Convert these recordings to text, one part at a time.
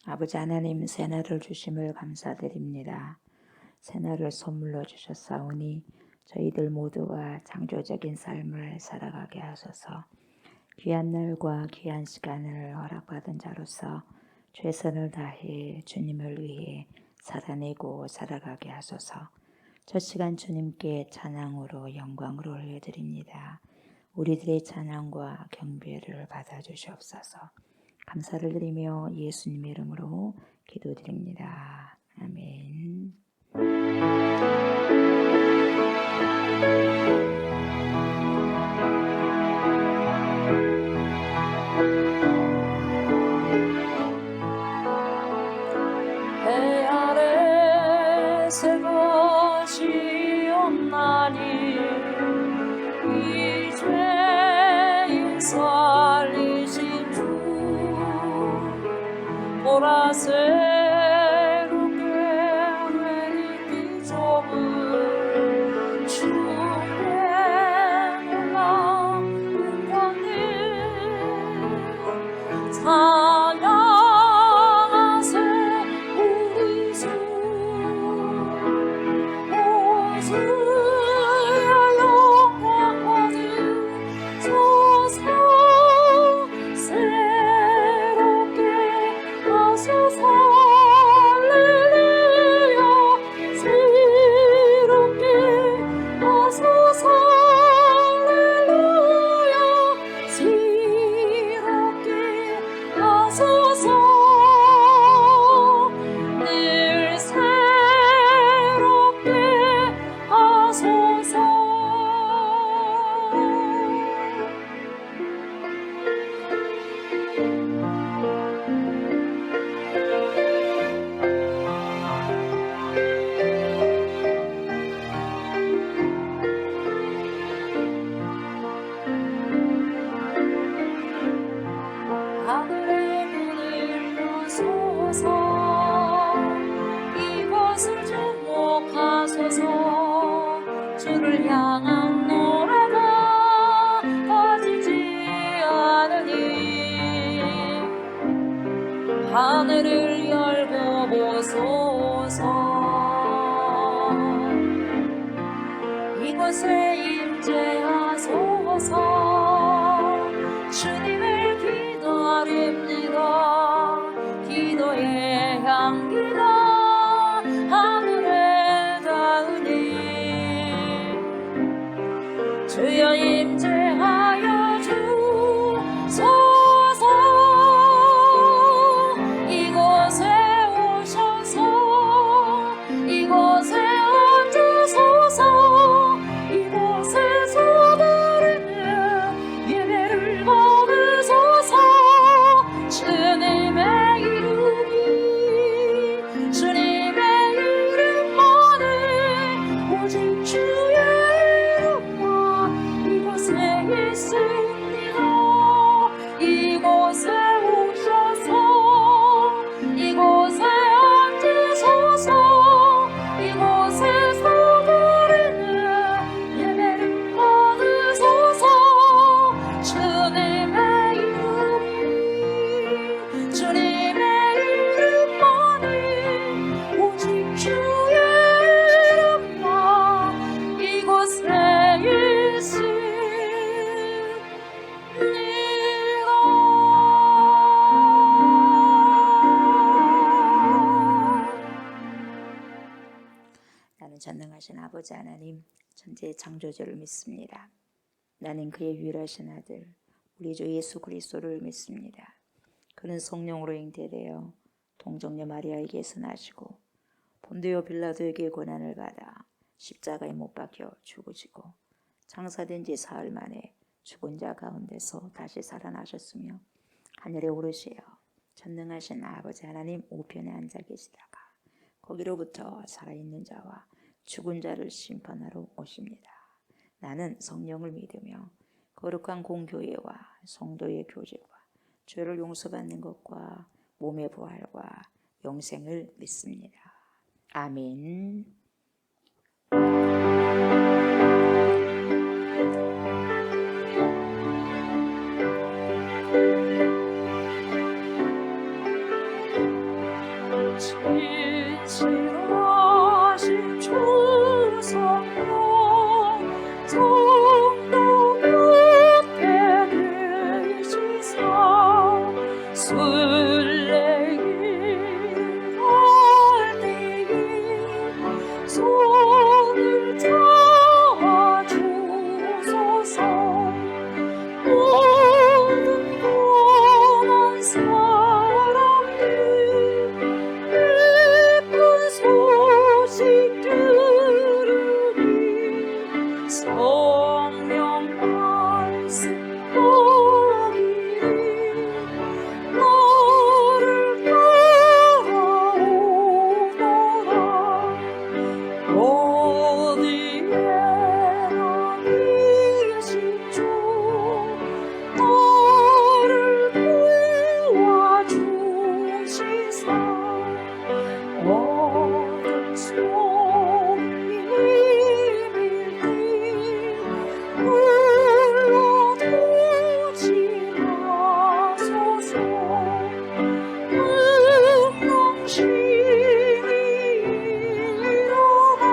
아버지 하나님, 새날을 주심을 감사드립니다. 새날을 선물로 주셨사오니 저희들 모두가 창조적인 삶을 살아가게 하소서. 귀한 날과 귀한 시간을 허락받은 자로서 최선을 다해 주님을 위해 살아내고 살아가게 하소서. 첫 시간 주님께 찬양으로 영광을 올려드립니다. 우리들의 찬양과 경배를 받아주시옵소서. 감사를 드리며 예수님의 이름으로 기도드립니다. 아멘. 배 아래 새가 지었나니 이제 살리신 주 보라새롭게 내리기 좁은 주의 놀라운 권능 찬양하세 우리 주 오주의 영광과 주소서 새롭게 하소서 할렐루야 새롭게 하소서 할렐루야 새롭게 하소서 늘 새롭게 하소서. 하늘의 문을 여소서 이곳을 주목하소서 주를 향한 노래가 꺼지지 않으니 하늘을 열고 보소서 이곳에 임재하소서 주님을 기다립니다. 기도의 향기가 하늘에 닿으니 주여 임재하여 주소서 이곳에 오셔서 이곳에 앉으소서 이곳에서 드리는 예배를 받으소서 주님의 이름이 주님의 이름만을 오직 주의 이름만 이곳에 있습니다. 이곳에 오셔서 이곳에 앉으소서 이곳에서 드리는 예배를 받으소서 주님의 이름이 주님의 이름만이 오직 주의 이름만 이곳에 나는 전능하신 아버지 하나님, 천지의 창조주를 믿습니다. 나는 그의 유일하신 아들 우리 주 예수 그리스도를 믿습니다. 그는 성령으로 잉태되어 동정녀 마리아에게서 나시고 본디오 빌라도에게 고난을 받아 십자가에 못 박혀 죽으시고 장사된 지 사흘 만에 죽은 자 가운데서 다시 살아나셨으며 하늘에 오르시어 전능하신 아버지 하나님 우편에 앉아 계시다가 거기로부터 살아있는 자와 죽은 자를 심판하러 오십니다. 나는 성령을 믿으며 거룩한 공교회와 성도의 교제와 죄를 용서받는 것과 몸의 부활과 영생을 믿습니다. 아멘. 진실하신 주 성령 성도 곁에 계시사 술래길 갈대길 손을 잡아주소서 모든 고난 사람들 기쁜 소식 들으니 성령 말씀 먹이리 너를 따라오너라 어디에나 계신 주 너를 도와주시사 어둠 속이 밀밀히 물러도지 마소서 능동심이 일어나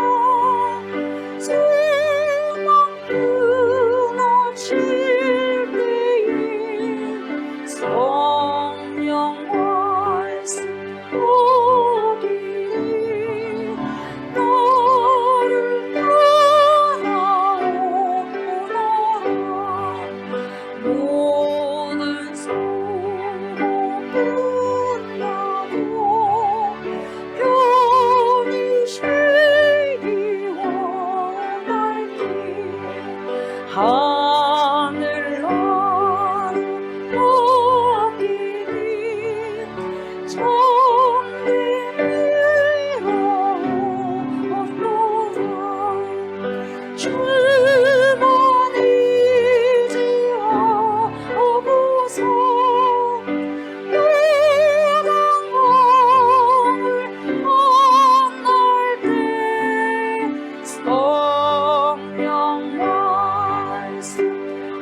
소망 끊어질 때에 성령 말씀 먹이리 너를 따라오너라 모든 수고 끝나고 편히 쉬기 원할 때 하늘 나루 먹이니 정리 미루었노라 주만 의지하고서 요강강을 만날 때 성령 말씀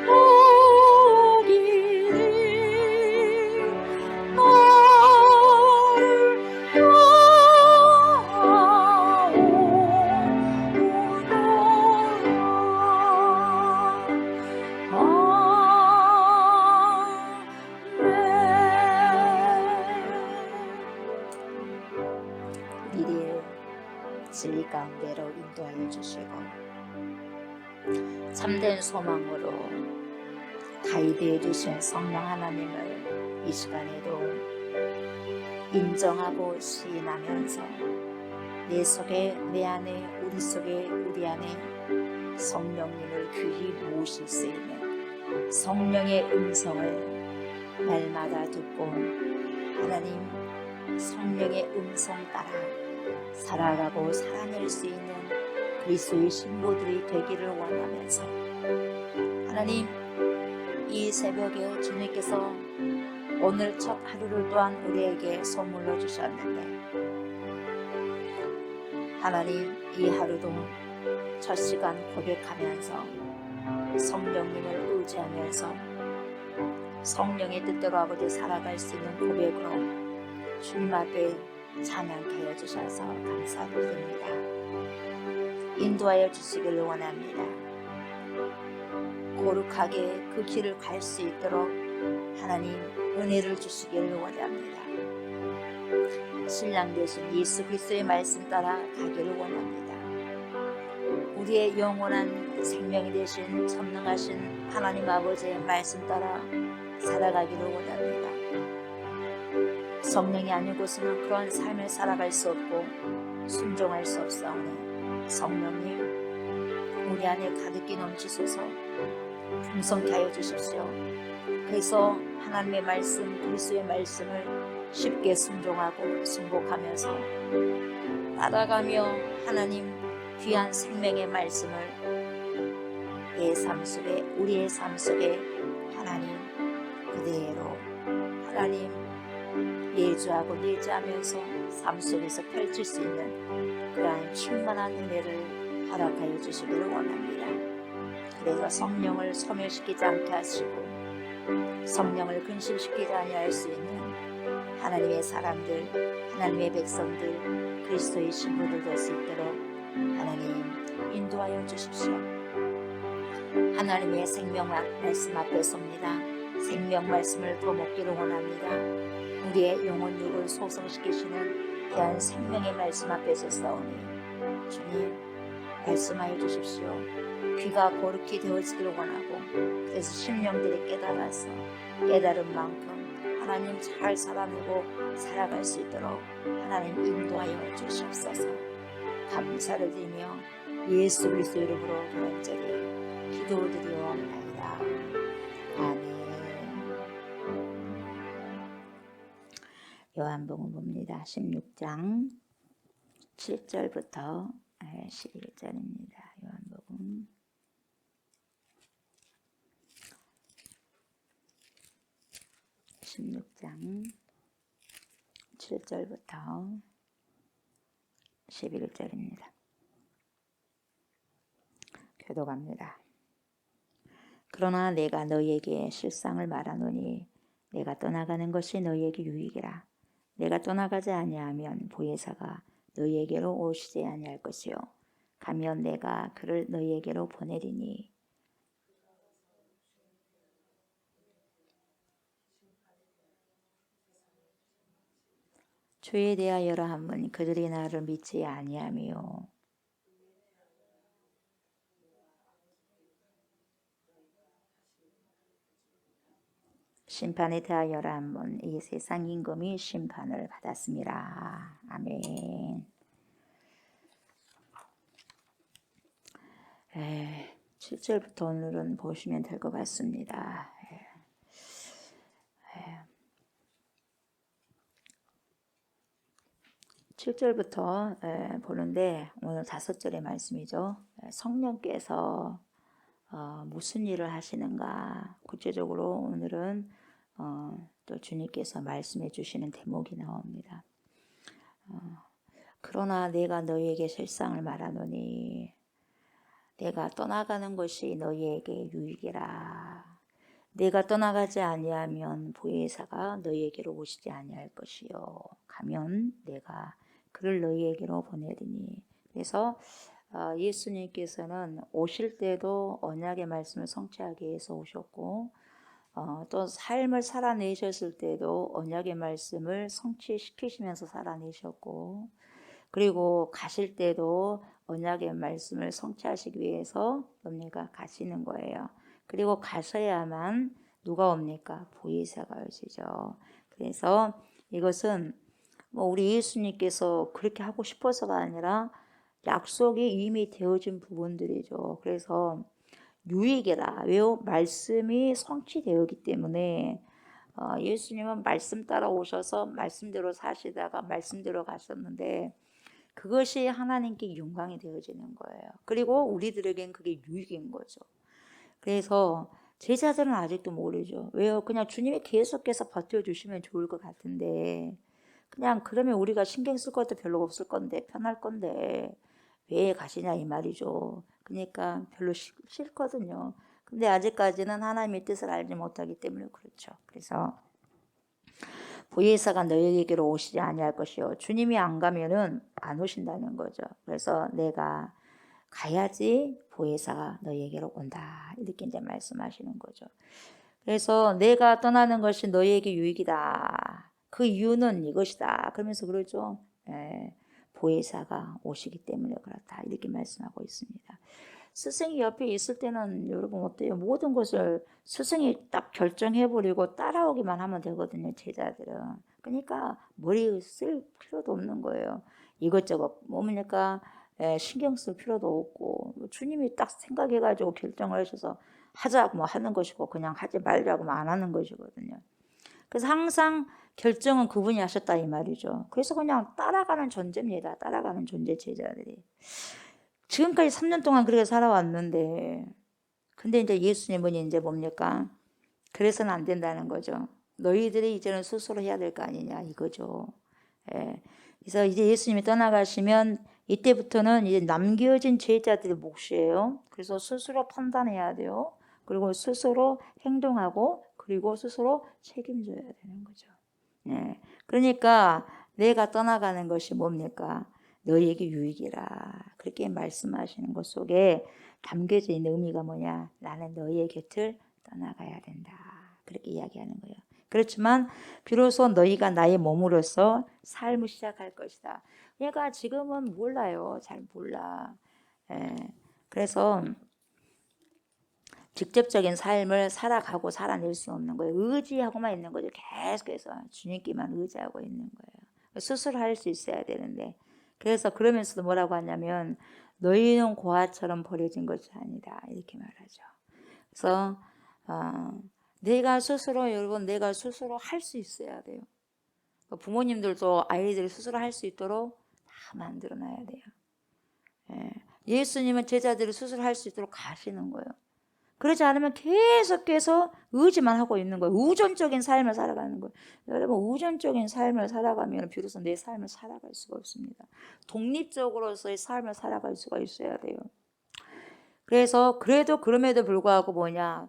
먹이니 너를 우리를 진리 가운데로 인도하여 주시고 참된 소망으로 가이드해 주신 성령 하나님을 이 시간에도 인정하고 시인하면서 내 속에 내 안에 우리 속에 우리 안에 성령님을 귀히 모실 수 있는 성령의 음성을 날마다 듣고 하나님 성령의 음성 따라 살아가고 살아낼 수 있는 그리스도의 신부들이 되기를 원하면서 하나님 이 새벽에 주님께서 오늘 첫 하루를 또한 우리에게 선물로 주셨는데 하나님 이 하루도 첫 시간 고백하면서 성령님을 의지하면서 성령의 뜻대로 아버지 살아갈 수 있는 고백으로 주님 앞에 찬양케 하여 주셔서 감사드립니다. 인도하여 주시기를 원합니다. 거룩하게 그 길을 갈 수 있도록 하나님 은혜를 주시기를 원합니다. 신랑 되신 예수 그리스도의 말씀 따라 가기를 원합니다. 우리의 영원한 생명이 되신 전능하신 하나님 아버지의 말씀 따라 살아가기를 원합니다. 성령이 아니고서는 그런 삶을 살아갈 수 없고 순종할 수 없사오니 성령님 우리 안에 가득히 넘치소서 풍성케 하여 주십시오. 그래서 하나님의 말씀 그리스도의 말씀을 쉽게 순종하고 순복하면서 따라가며 하나님 귀한 생명의 말씀을 내 삶 속에 우리의 삶 속에 하나님 그대로 하나님 내주하고 내주하면서 삶 속에서 펼칠 수 있는 그러한 충만한 은혜를 허락하여 주시기를 원합니다. 그래서 성령을 소멸시키지 않게 하시고 성령을 근심시키지 아니할 수 있는 하나님의 사람들 하나님의 백성들, 그리스도의 신부들 될 수 있도록 하나님 인도하여 주십시오. 하나님의 생명 말씀 앞에 섭니다. 생명 말씀을 더 먹기를 원합니다. 우리의 영혼 육을 소성시키시는 귀한 생명의 말씀 앞에 서싸우니 주님 말씀하여 주십시오. 귀가 거룩히 되어지기를 원하고, 그래서 심령들이 깨달아서 깨달은 만큼 하나님 잘 살아내고 살아갈 수 있도록 하나님 인도하여 주시옵소서. 감사를 드리며 예수 그리스도 이름으로 간절히 기도드리옵나이다. 아멘. 요한복음 봅니다. 16장 7절부터 11절입니다. 요한복음 16장 7절부터 11절입니다. 교독합니다. 그러나 내가 너희에게 실상을 말하노니 내가 떠나가는 것이 너희에게 유익이라. 내가 떠나가지 아니하면 보혜사가 너희에게로 오시지 아니할 것이요 가면 내가 그를 너희에게로 보내리니 주에 대하여라 하면 그들이 나를 믿지 아니하며 심판에 대하여라 하면 이 세상 임금이 심판을 받았습니다. 아멘. 7절부터 오늘은 보시면 될 것 같습니다. 7절부터 보는데 오늘 5절의 말씀이죠. 성령께서 무슨 일을 하시는가, 구체적으로 오늘은 또 주님께서 말씀해 주시는 대목이 나옵니다. 그러나 내가 너희에게 실상을 말하노니 내가 떠나가는 것이 너희에게 유익이라. 내가 떠나가지 아니하면 보혜사가 너희에게로 오시지 아니할 것이요 가면 내가 그를 너희에게로 보내리니. 그래서 예수님께서는 오실 때도 언약의 말씀을 성취하기 위해서 오셨고, 또 삶을 살아내셨을 때도 언약의 말씀을 성취시키시면서 살아내셨고, 그리고 가실 때도 언약의 말씀을 성취하시기 위해서 뭡니까? 가시는 거예요. 그리고 가셔야만 누가 옵니까? 보혜사가 오시죠. 그래서 이것은 뭐 우리 예수님께서 그렇게 하고 싶어서가 아니라 약속이 이미 되어진 부분들이죠. 그래서 유익이라. 왜요? 말씀이 성취되었기 때문에 예수님은 말씀 따라 오셔서 말씀대로 사시다가 말씀대로 가셨는데 그것이 하나님께 영광이 되어지는 거예요. 그리고 우리들에겐 그게 유익인 거죠. 그래서 제자들은 아직도 모르죠. 왜요? 그냥 주님이 계속해서 버텨주시면 좋을 것 같은데, 그냥 그러면 우리가 신경 쓸 것도 별로 없을 건데, 편할 건데 왜 가시냐 이 말이죠. 그러니까 별로 싫거든요. 근데 아직까지는 하나님의 뜻을 알지 못하기 때문에 그렇죠. 그래서 보혜사가 너희에게로 오시지 아니할 것이요 주님이 안 가면은 안 오신다는 거죠. 그래서 내가 가야지 보혜사가 너희에게로 온다, 이렇게 이제 말씀하시는 거죠. 그래서 내가 떠나는 것이 너희에게 유익이다. 그 이유는 이것이다. 그러면서 그러죠. 보혜사가 오시기 때문에 그렇다, 이렇게 말씀하고 있습니다. 스승이 옆에 있을 때는 여러분 어때요? 모든 것을 스승이 딱 결정해버리고 따라오기만 하면 되거든요, 제자들은. 그러니까 머리 쓸 필요도 없는 거예요. 이것저것 뭡니까? 신경 쓸 필요도 없고, 주님이 딱 생각해가지고 결정을 하셔서 하자고 뭐 하는 것이고, 그냥 하지 말자고 안 하는 것이거든요. 그래서 항상 결정은 그분이 하셨다 이 말이죠. 그래서 그냥 따라가는 존재입니다. 따라가는 존재, 제자들이. 지금까지 3년 동안 그렇게 살아왔는데, 근데 이제 예수님은 이제 뭡니까? 그래서는 안 된다는 거죠. 너희들이 이제는 스스로 해야 될 거 아니냐 이거죠. 그래서 이제 예수님이 떠나가시면 이때부터는 이제 남겨진 제자들의 몫이에요. 그래서 스스로 판단해야 돼요. 그리고 스스로 행동하고, 그리고 스스로 책임져야 되는 거죠. 그러니까 내가 떠나가는 것이 뭡니까? 너희에게 유익이라. 그렇게 말씀하시는 것 속에 담겨져 있는 의미가 뭐냐? 나는 너희의 곁을 떠나가야 된다. 그렇게 이야기하는 거예요. 그렇지만 비로소 너희가 나의 몸으로서 삶을 시작할 것이다. 얘가 지금은 몰라요. 잘 몰라. 예. 그래서 직접적인 삶을 살아가고 살아낼 수 없는 거예요. 의지하고만 있는 거죠. 계속해서 주님께만 의지하고 있는 거예요. 스스로 할 수 있어야 되는데, 그래서 그러면서도 뭐라고 하냐면 너희는 고아처럼 버려진 것이 아니다, 이렇게 말하죠. 그래서 내가 스스로, 여러분, 내가 스스로 할 수 있어야 돼요. 부모님들도 아이들이 스스로 할 수 있도록 다 만들어 놔야 돼요. 예수님은 제자들이 스스로 할 수 있도록 가시는 거예요. 그러지 않으면 계속해서 의지만 하고 있는 거예요. 우존적인 삶을 살아가는 거예요. 여러분, 우존적인 삶을 살아가면 비로소 내 삶을 살아갈 수가 없습니다. 독립적으로서의 삶을 살아갈 수가 있어야 돼요. 그래서 그럼에도 불구하고 뭐냐,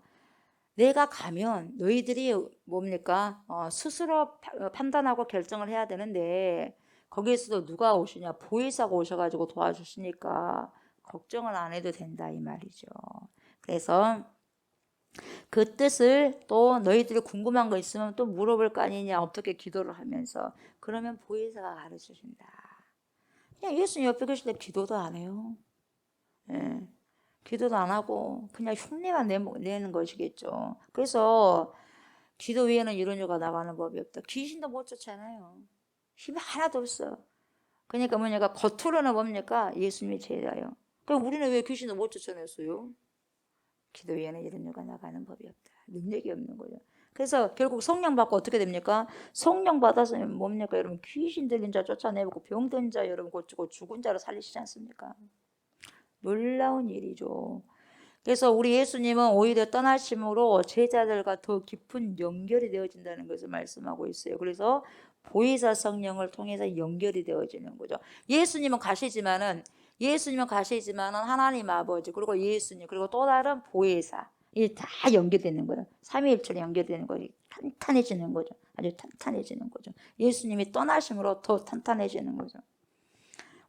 내가 가면 너희들이 뭡니까? 스스로 판단하고 결정을 해야 되는데 거기에서도 누가 오시냐? 보혜사가 오셔가지고 도와주시니까 걱정을 안 해도 된다, 이 말이죠. 그래서 그 뜻을 또 너희들이 궁금한 거 있으면 또 물어볼 거 아니냐, 어떻게 기도를 하면서. 그러면 보혜사가 가르쳐준다. 그냥 예수님 옆에 계실 때 기도도 안 해요. 예. 기도도 안 하고 그냥 흉내만 내는 것이겠죠. 그래서 기도 외에는 이런 여가 나가는 법이 없다. 귀신도 못 쫓아내요. 힘이 하나도 없어. 그러니까 뭐냐가 겉으로는 뭡니까? 예수님이 제자요. 그럼 우리는 왜 귀신도 못 쫓아냈어요? 기도 외에는 이런 여가 나가는 법이 없다. 능력이 없는 거죠. 그래서 결국 성령 받고 어떻게 됩니까? 성령 받아서 뭡니까? 여러분, 귀신 들린 자 쫓아내고 병든 자 여러분 고치고 죽은 자로 살리시지 않습니까? 놀라운 일이죠. 그래서 우리 예수님은 오히려 떠나심으로 제자들과 더 깊은 연결이 되어진다는 것을 말씀하고 있어요. 그래서 보혜사 성령을 통해서 연결이 되어지는 거죠. 예수님은 가시지만은 하나님 아버지, 그리고 예수님, 그리고 또 다른 보혜사, 이 다 연결되는 거예요. 삼위일체로 연결되는 거죠. 탄탄해지는 거죠. 아주 탄탄해지는 거죠. 예수님이 떠나심으로 더 탄탄해지는 거죠.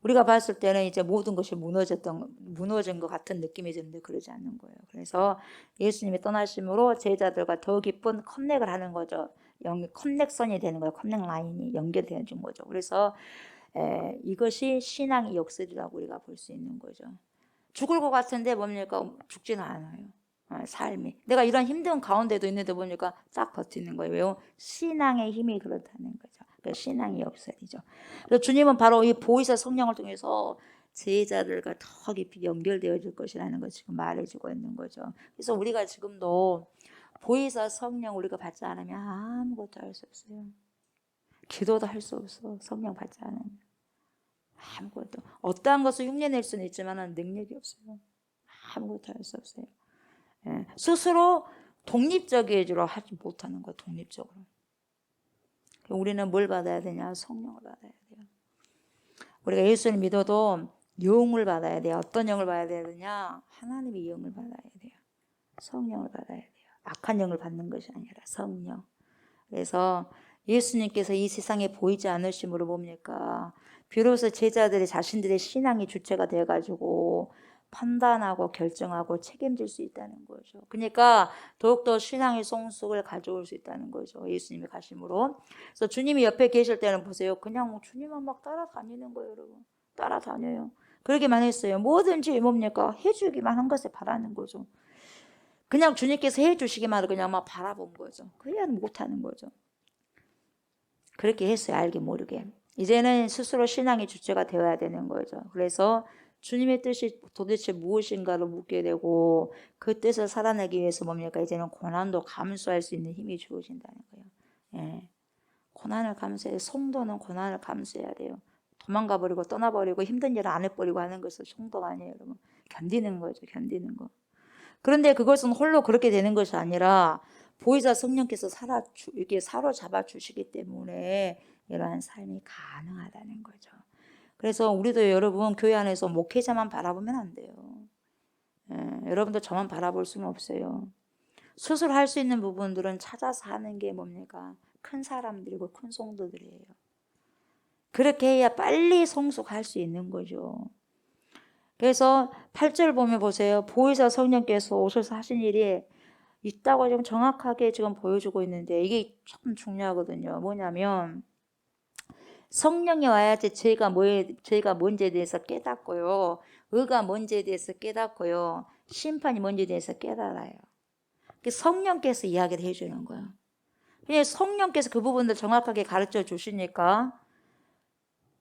우리가 봤을 때는 이제 모든 것이 무너진 것 같은 느낌이 드는데 그러지 않는 거예요. 그래서 예수님이 떠나심으로 제자들과 더 깊은 커넥을 하는 거죠. 커넥선이 되는 거예요. 커넥 라인이 연결되는 거죠. 그래서 이것이 신앙의 역설이라고 우리가 볼 수 있는 거죠. 죽을 것 같은데 뭡니까? 죽지는 않아요. 삶이. 내가 이런 힘든 가운데도 있는데 보니까 딱 버티는 거예요. 왜요? 신앙의 힘이 그렇다는 거죠. 그 신앙의 역설이죠. 그래서 주님은 바로 이 보혜사 성령을 통해서 제자들과 더 깊이 연결되어질 것이라는 걸 지금 말해주고 있는 거죠. 그래서 우리가 지금도 보혜사 성령 우리가 받지 않으면 아무것도 할 수 없어요. 기도도 할 수 없어. 성령 받지 않으면. 아무것도. 어떠한 것을 흉내낼 수는 있지만 능력이 없어요. 아무것도 할 수 없어요. 스스로 독립적으로 하지 못하는 거예요. 독립적으로. 우리는 뭘 받아야 되냐? 성령을 받아야 돼요. 우리가 예수를 믿어도 영을 받아야 돼요. 어떤 영을 받아야 되느냐? 하나님의 영을 받아야 돼요. 성령을 받아야 돼요. 악한 영을 받는 것이 아니라 성령. 그래서 예수님께서 이 세상에 보이지 않으심으로 뭡니까? 비로소 제자들이 자신들의 신앙의 주체가 돼가지고 판단하고 결정하고 책임질 수 있다는 거죠. 그러니까 더욱더 신앙의 성숙을 가져올 수 있다는 거죠. 예수님이 가심으로. 그래서 주님이 옆에 계실 때는 보세요. 그냥 주님만 막 따라다니는 거예요, 여러분. 따라다녀요. 그러기만 했어요. 뭐든지 뭡니까? 해주기만 한 것에 바라는 거죠. 그냥 주님께서 해주시기만 그냥 막 바라본 거죠. 그냥 못하는 거죠. 그렇게 했어요. 알게 모르게. 이제는 스스로 신앙의 주체가 되어야 되는 거죠. 그래서 주님의 뜻이 도대체 무엇인가를 묻게 되고 그 뜻을 살아내기 위해서 뭡니까? 이제는 고난도 감수할 수 있는 힘이 주어진다는 거예요. 예. 고난을 감수해야 돼요. 성도는 고난을 감수해야 돼요. 도망가버리고 떠나버리고 힘든 일을 안 해버리고 하는 것은 성도가 아니에요. 여러분. 견디는 거죠. 견디는 거. 그런데 그것은 홀로 그렇게 되는 것이 아니라 보혜사 성령께서 이렇게 사로잡아 주시기 때문에 이러한 삶이 가능하다는 거죠. 그래서 우리도 여러분 교회 안에서 목회자만 바라보면 안 돼요. 여러분도 저만 바라볼 수는 없어요. 스스로 할 수 있는 부분들은 찾아서 하는 게 뭡니까? 큰 사람들이고 큰 성도들이에요. 그렇게 해야 빨리 성숙할 수 있는 거죠. 그래서 8절 보면 보세요. 보혜사 성령께서 오셔서 하신 일이 있다고 지금 정확하게 지금 보여주고 있는데 이게 참 중요하거든요. 뭐냐면 성령이 와야지 죄가 뭔지에 대해서 깨닫고요. 의가 뭔지에 대해서 깨닫고요. 심판이 뭔지에 대해서 깨달아요. 성령께서 이야기를 해주는 거예요. 그냥 성령께서 그 부분을 정확하게 가르쳐 주시니까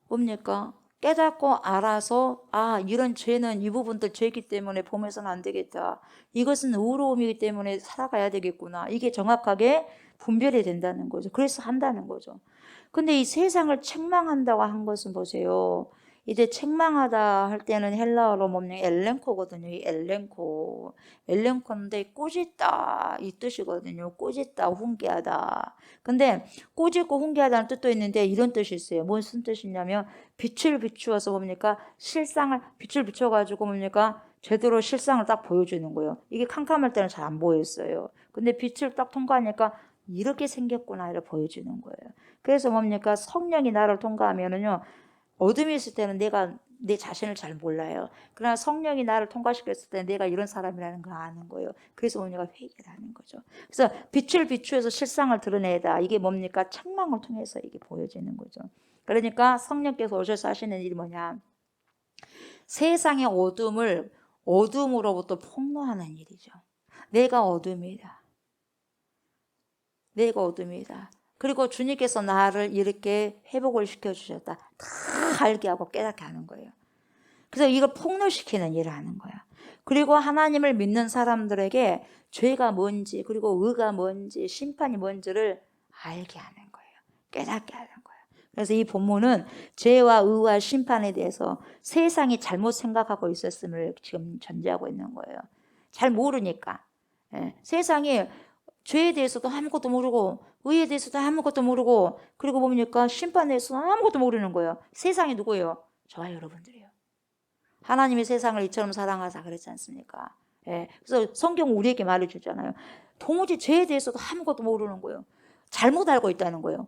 뭡니까? 깨닫고 알아서 이런 죄는 이 부분들 죄이기 때문에 보면서는 안 되겠다. 이것은 의로움이기 때문에 살아가야 되겠구나. 이게 정확하게 분별이 된다는 거죠. 그래서 한다는 거죠. 근데 이 세상을 책망한다고 한 것은 보세요. 이제 책망하다 할 때는 헬라어로 뭡니까? 엘렌코거든요. 이 엘렌코. 엘렌코인데 꾸짖다 이 뜻이거든요. 꾸짖다, 훈계하다. 근데 꾸짖고 훈계하다는 뜻도 있는데 이런 뜻이 있어요. 무슨 뜻이냐면 빛을 비추어서 뭡니까? 빛을 비춰가지고 뭡니까? 제대로 실상을 딱 보여주는 거예요. 이게 캄캄할 때는 잘 안 보였어요. 근데 빛을 딱 통과하니까 이렇게 생겼구나 이렇게 보여주는 거예요. 그래서 뭡니까? 성령이 나를 통과하면은요. 어둠이 있을 때는 내가 내 자신을 잘 몰라요. 그러나 성령이 나를 통과시켰을 때 내가 이런 사람이라는 걸 아는 거예요. 그래서 뭡니까? 회개를 하는 거죠. 그래서 빛을 비추어서 실상을 드러내다. 이게 뭡니까? 책망을 통해서 이게 보여지는 거죠. 그러니까 성령께서 오셔서 하시는 일이 뭐냐? 세상의 어둠을 어둠으로부터 폭로하는 일이죠. 내가 어둠이다. 내가 어둠이다. 그리고 주님께서 나를 이렇게 회복을 시켜주셨다. 다 알게 하고 깨닫게 하는 거예요. 그래서 이걸 폭로시키는 일을 하는 거야. 그리고 하나님을 믿는 사람들에게 죄가 뭔지 그리고 의가 뭔지 심판이 뭔지를 알게 하는 거예요. 깨닫게 하는 거예요. 그래서 이 본문은 죄와 의와 심판에 대해서 세상이 잘못 생각하고 있었음을 지금 전제하고 있는 거예요. 잘 모르니까. 세상이 죄에 대해서도 아무것도 모르고 의에 대해서도 아무것도 모르고 그리고 뭡니까? 심판에 대해서도 아무것도 모르는 거예요. 세상이 누구예요? 저와 여러분들이에요. 하나님이 세상을 이처럼 사랑하사 그랬지 않습니까? 그래서 성경 우리에게 말해주잖아요. 도무지 죄에 대해서도 아무것도 모르는 거예요. 잘못 알고 있다는 거예요.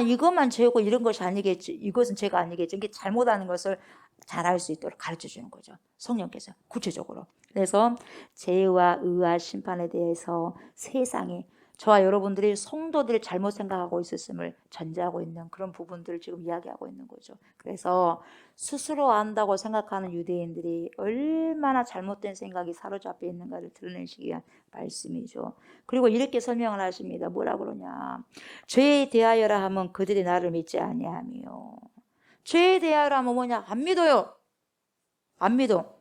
이것만 죄고 이런 것이 아니겠지. 이것은 죄가 아니겠지. 이게 잘못하는 것을 잘 알 수 있도록 가르쳐 주는 거죠. 성령께서 구체적으로. 그래서 죄와 의와 심판에 대해서 세상이 저와 여러분들이 성도들이 잘못 생각하고 있었음을 전제하고 있는 그런 부분들을 지금 이야기하고 있는 거죠. 그래서 스스로 안다고 생각하는 유대인들이 얼마나 잘못된 생각이 사로잡혀 있는가를 드러내시기 위한 말씀이죠. 그리고 이렇게 설명을 하십니다. 뭐라 그러냐. 죄에 대하여라 하면 그들이 나를 믿지 아니하며. 죄에 대하여라 하면 뭐냐. 안 믿어요. 안 믿어.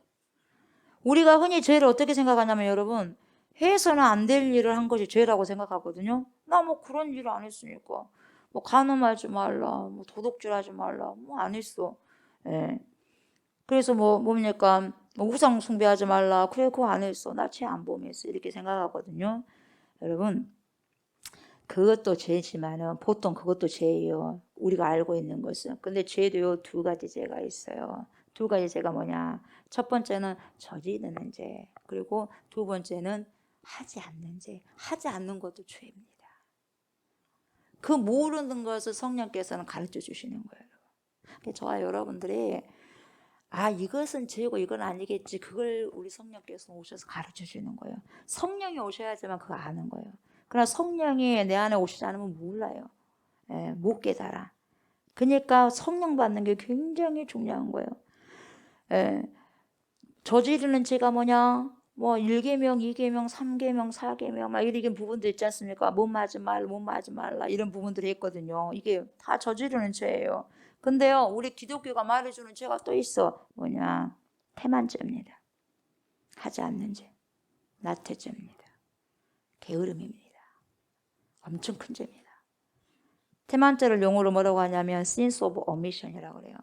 우리가 흔히 죄를 어떻게 생각하냐면 여러분 해서는 안 될 일을 한 것이 죄라고 생각하거든요. 나 뭐 그런 일을 안 했으니까. 뭐 간음하지 말라, 뭐 도둑질하지 말라, 뭐 안 했어. 그래서 뭡니까? 뭐 우상 숭배하지 말라. 그래 그거 안 했어. 나 죄 안 범했어. 이렇게 생각하거든요. 여러분 그것도 죄지만은 보통 그것도 죄예요. 우리가 알고 있는 것은. 근데 죄도요 두 가지 죄가 있어요. 두 가지 죄가 뭐냐? 첫 번째는 저지르는 죄. 그리고 두 번째는 하지 않는 죄. 하지 않는 것도 죄입니다. 그 모르는 것을 성령께서는 가르쳐 주시는 거예요. 저와 여러분들이 이것은 죄고 이건 아니겠지. 그걸 우리 성령께서 오셔서 가르쳐 주는 거예요. 성령이 오셔야지만 그거 아는 거예요. 그러나 성령이 내 안에 오시지 않으면 몰라요. 못 깨달아. 그러니까 성령 받는 게 굉장히 중요한 거예요. 저지르는 죄가 뭐냐? 뭐 1계명, 2계명, 3계명, 4계명 막 이런 부분들 있지 않습니까? 못 맞지 말라 이런 부분들이 있거든요. 이게 다 저지르는 죄예요. 근데요, 우리 기독교가 말해주는 죄가 또 있어. 뭐냐? 태만죄입니다. 하지 않는 죄. 나태죄입니다. 게으름입니다. 엄청 큰 죄입니다. 태만죄를 용어로 뭐라고 하냐면 sins of omission이라고 그래요.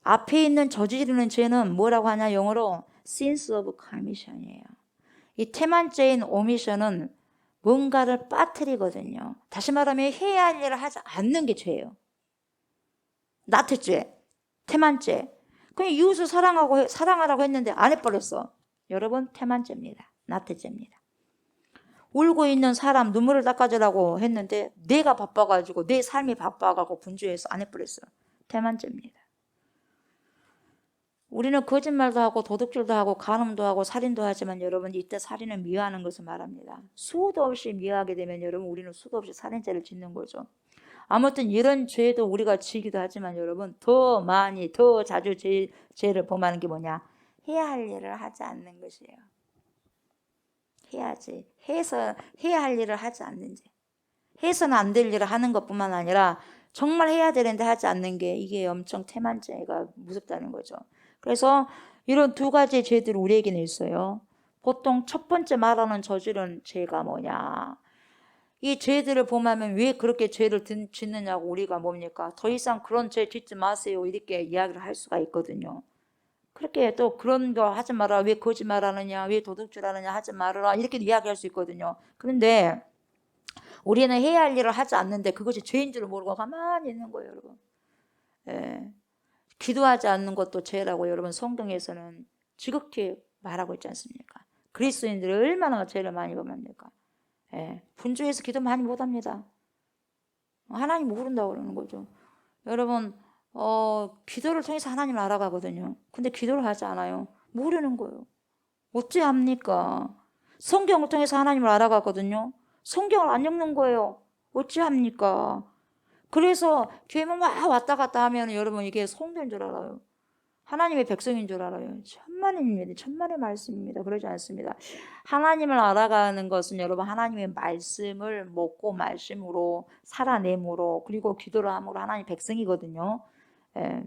앞에 있는 저지르는 죄는 뭐라고 하냐 영어로 sins of commission이에요. 이 태만죄인 omission은 뭔가를 빠뜨리거든요. 다시 말하면 해야 할 일을 하지 않는 게 죄예요. 나태죄, 태만죄. 그냥 이웃을 사랑하라고 했는데 안 해버렸어. 여러분 태만죄입니다. 나태죄입니다. 울고 있는 사람 눈물을 닦아주라고 했는데 내가 바빠가지고 내 삶이 바빠가고 분주해서 안 해버렸어요. 대만죄입니다. 우리는 거짓말도 하고 도둑질도 하고 간음도 하고 살인도 하지만 여러분 이때 살인은 미워하는 것을 말합니다. 수도 없이 미워하게 되면 여러분 우리는 수도 없이 살인죄를 짓는 거죠. 아무튼 이런 죄도 우리가 지기도 하지만 여러분 더 많이 더 자주 죄를 범하는 게 뭐냐? 해야 할 일을 하지 않는 것이에요. 해야지. 해서 해야 할 일을 하지 않는 죄. 해서는 안 될 일을 하는 것뿐만 아니라 정말 해야 되는데 하지 않는 게 이게 엄청 태만죄가 무섭다는 거죠. 그래서 이런 두 가지 죄들이 우리에게는 있어요. 보통 첫 번째 말하는 저지른 죄가 뭐냐? 이 죄들을 보면 왜 그렇게 죄를 짓느냐고 우리가 뭡니까? 더 이상 그런 죄 짓지 마세요. 이렇게 이야기를 할 수가 있거든요. 그렇게 또 그런 거 하지 마라. 왜 거짓말하느냐? 왜 도둑질하느냐? 하지 말아라. 이렇게 이야기할 수 있거든요. 그런데 우리는 해야 할 일을 하지 않는데 그것이 죄인 줄 모르고 가만히 있는 거예요, 여러분. 예. 기도하지 않는 것도 죄라고 여러분 성경에서는 지극히 말하고 있지 않습니까? 그리스도인들이 얼마나 죄를 많이 범합니까? 예. 분주해서 기도 많이 못합니다. 하나님 모른다고 그러는 거죠. 여러분 기도를 통해서 하나님을 알아가거든요. 근데 기도를 하지 않아요. 모르는 거예요. 어찌합니까? 성경을 통해서 하나님을 알아가거든요. 성경을 안 읽는 거예요. 어찌합니까? 그래서 교회만 막 왔다 갔다 하면 여러분 이게 성도인 줄 알아요. 하나님의 백성인 줄 알아요. 천만입니다. 천만의 말씀입니다. 그러지 않습니다. 하나님을 알아가는 것은 여러분 하나님의 말씀을 먹고 말씀으로 살아내므로 그리고 기도를 함으로 하나님의 백성이거든요. 예.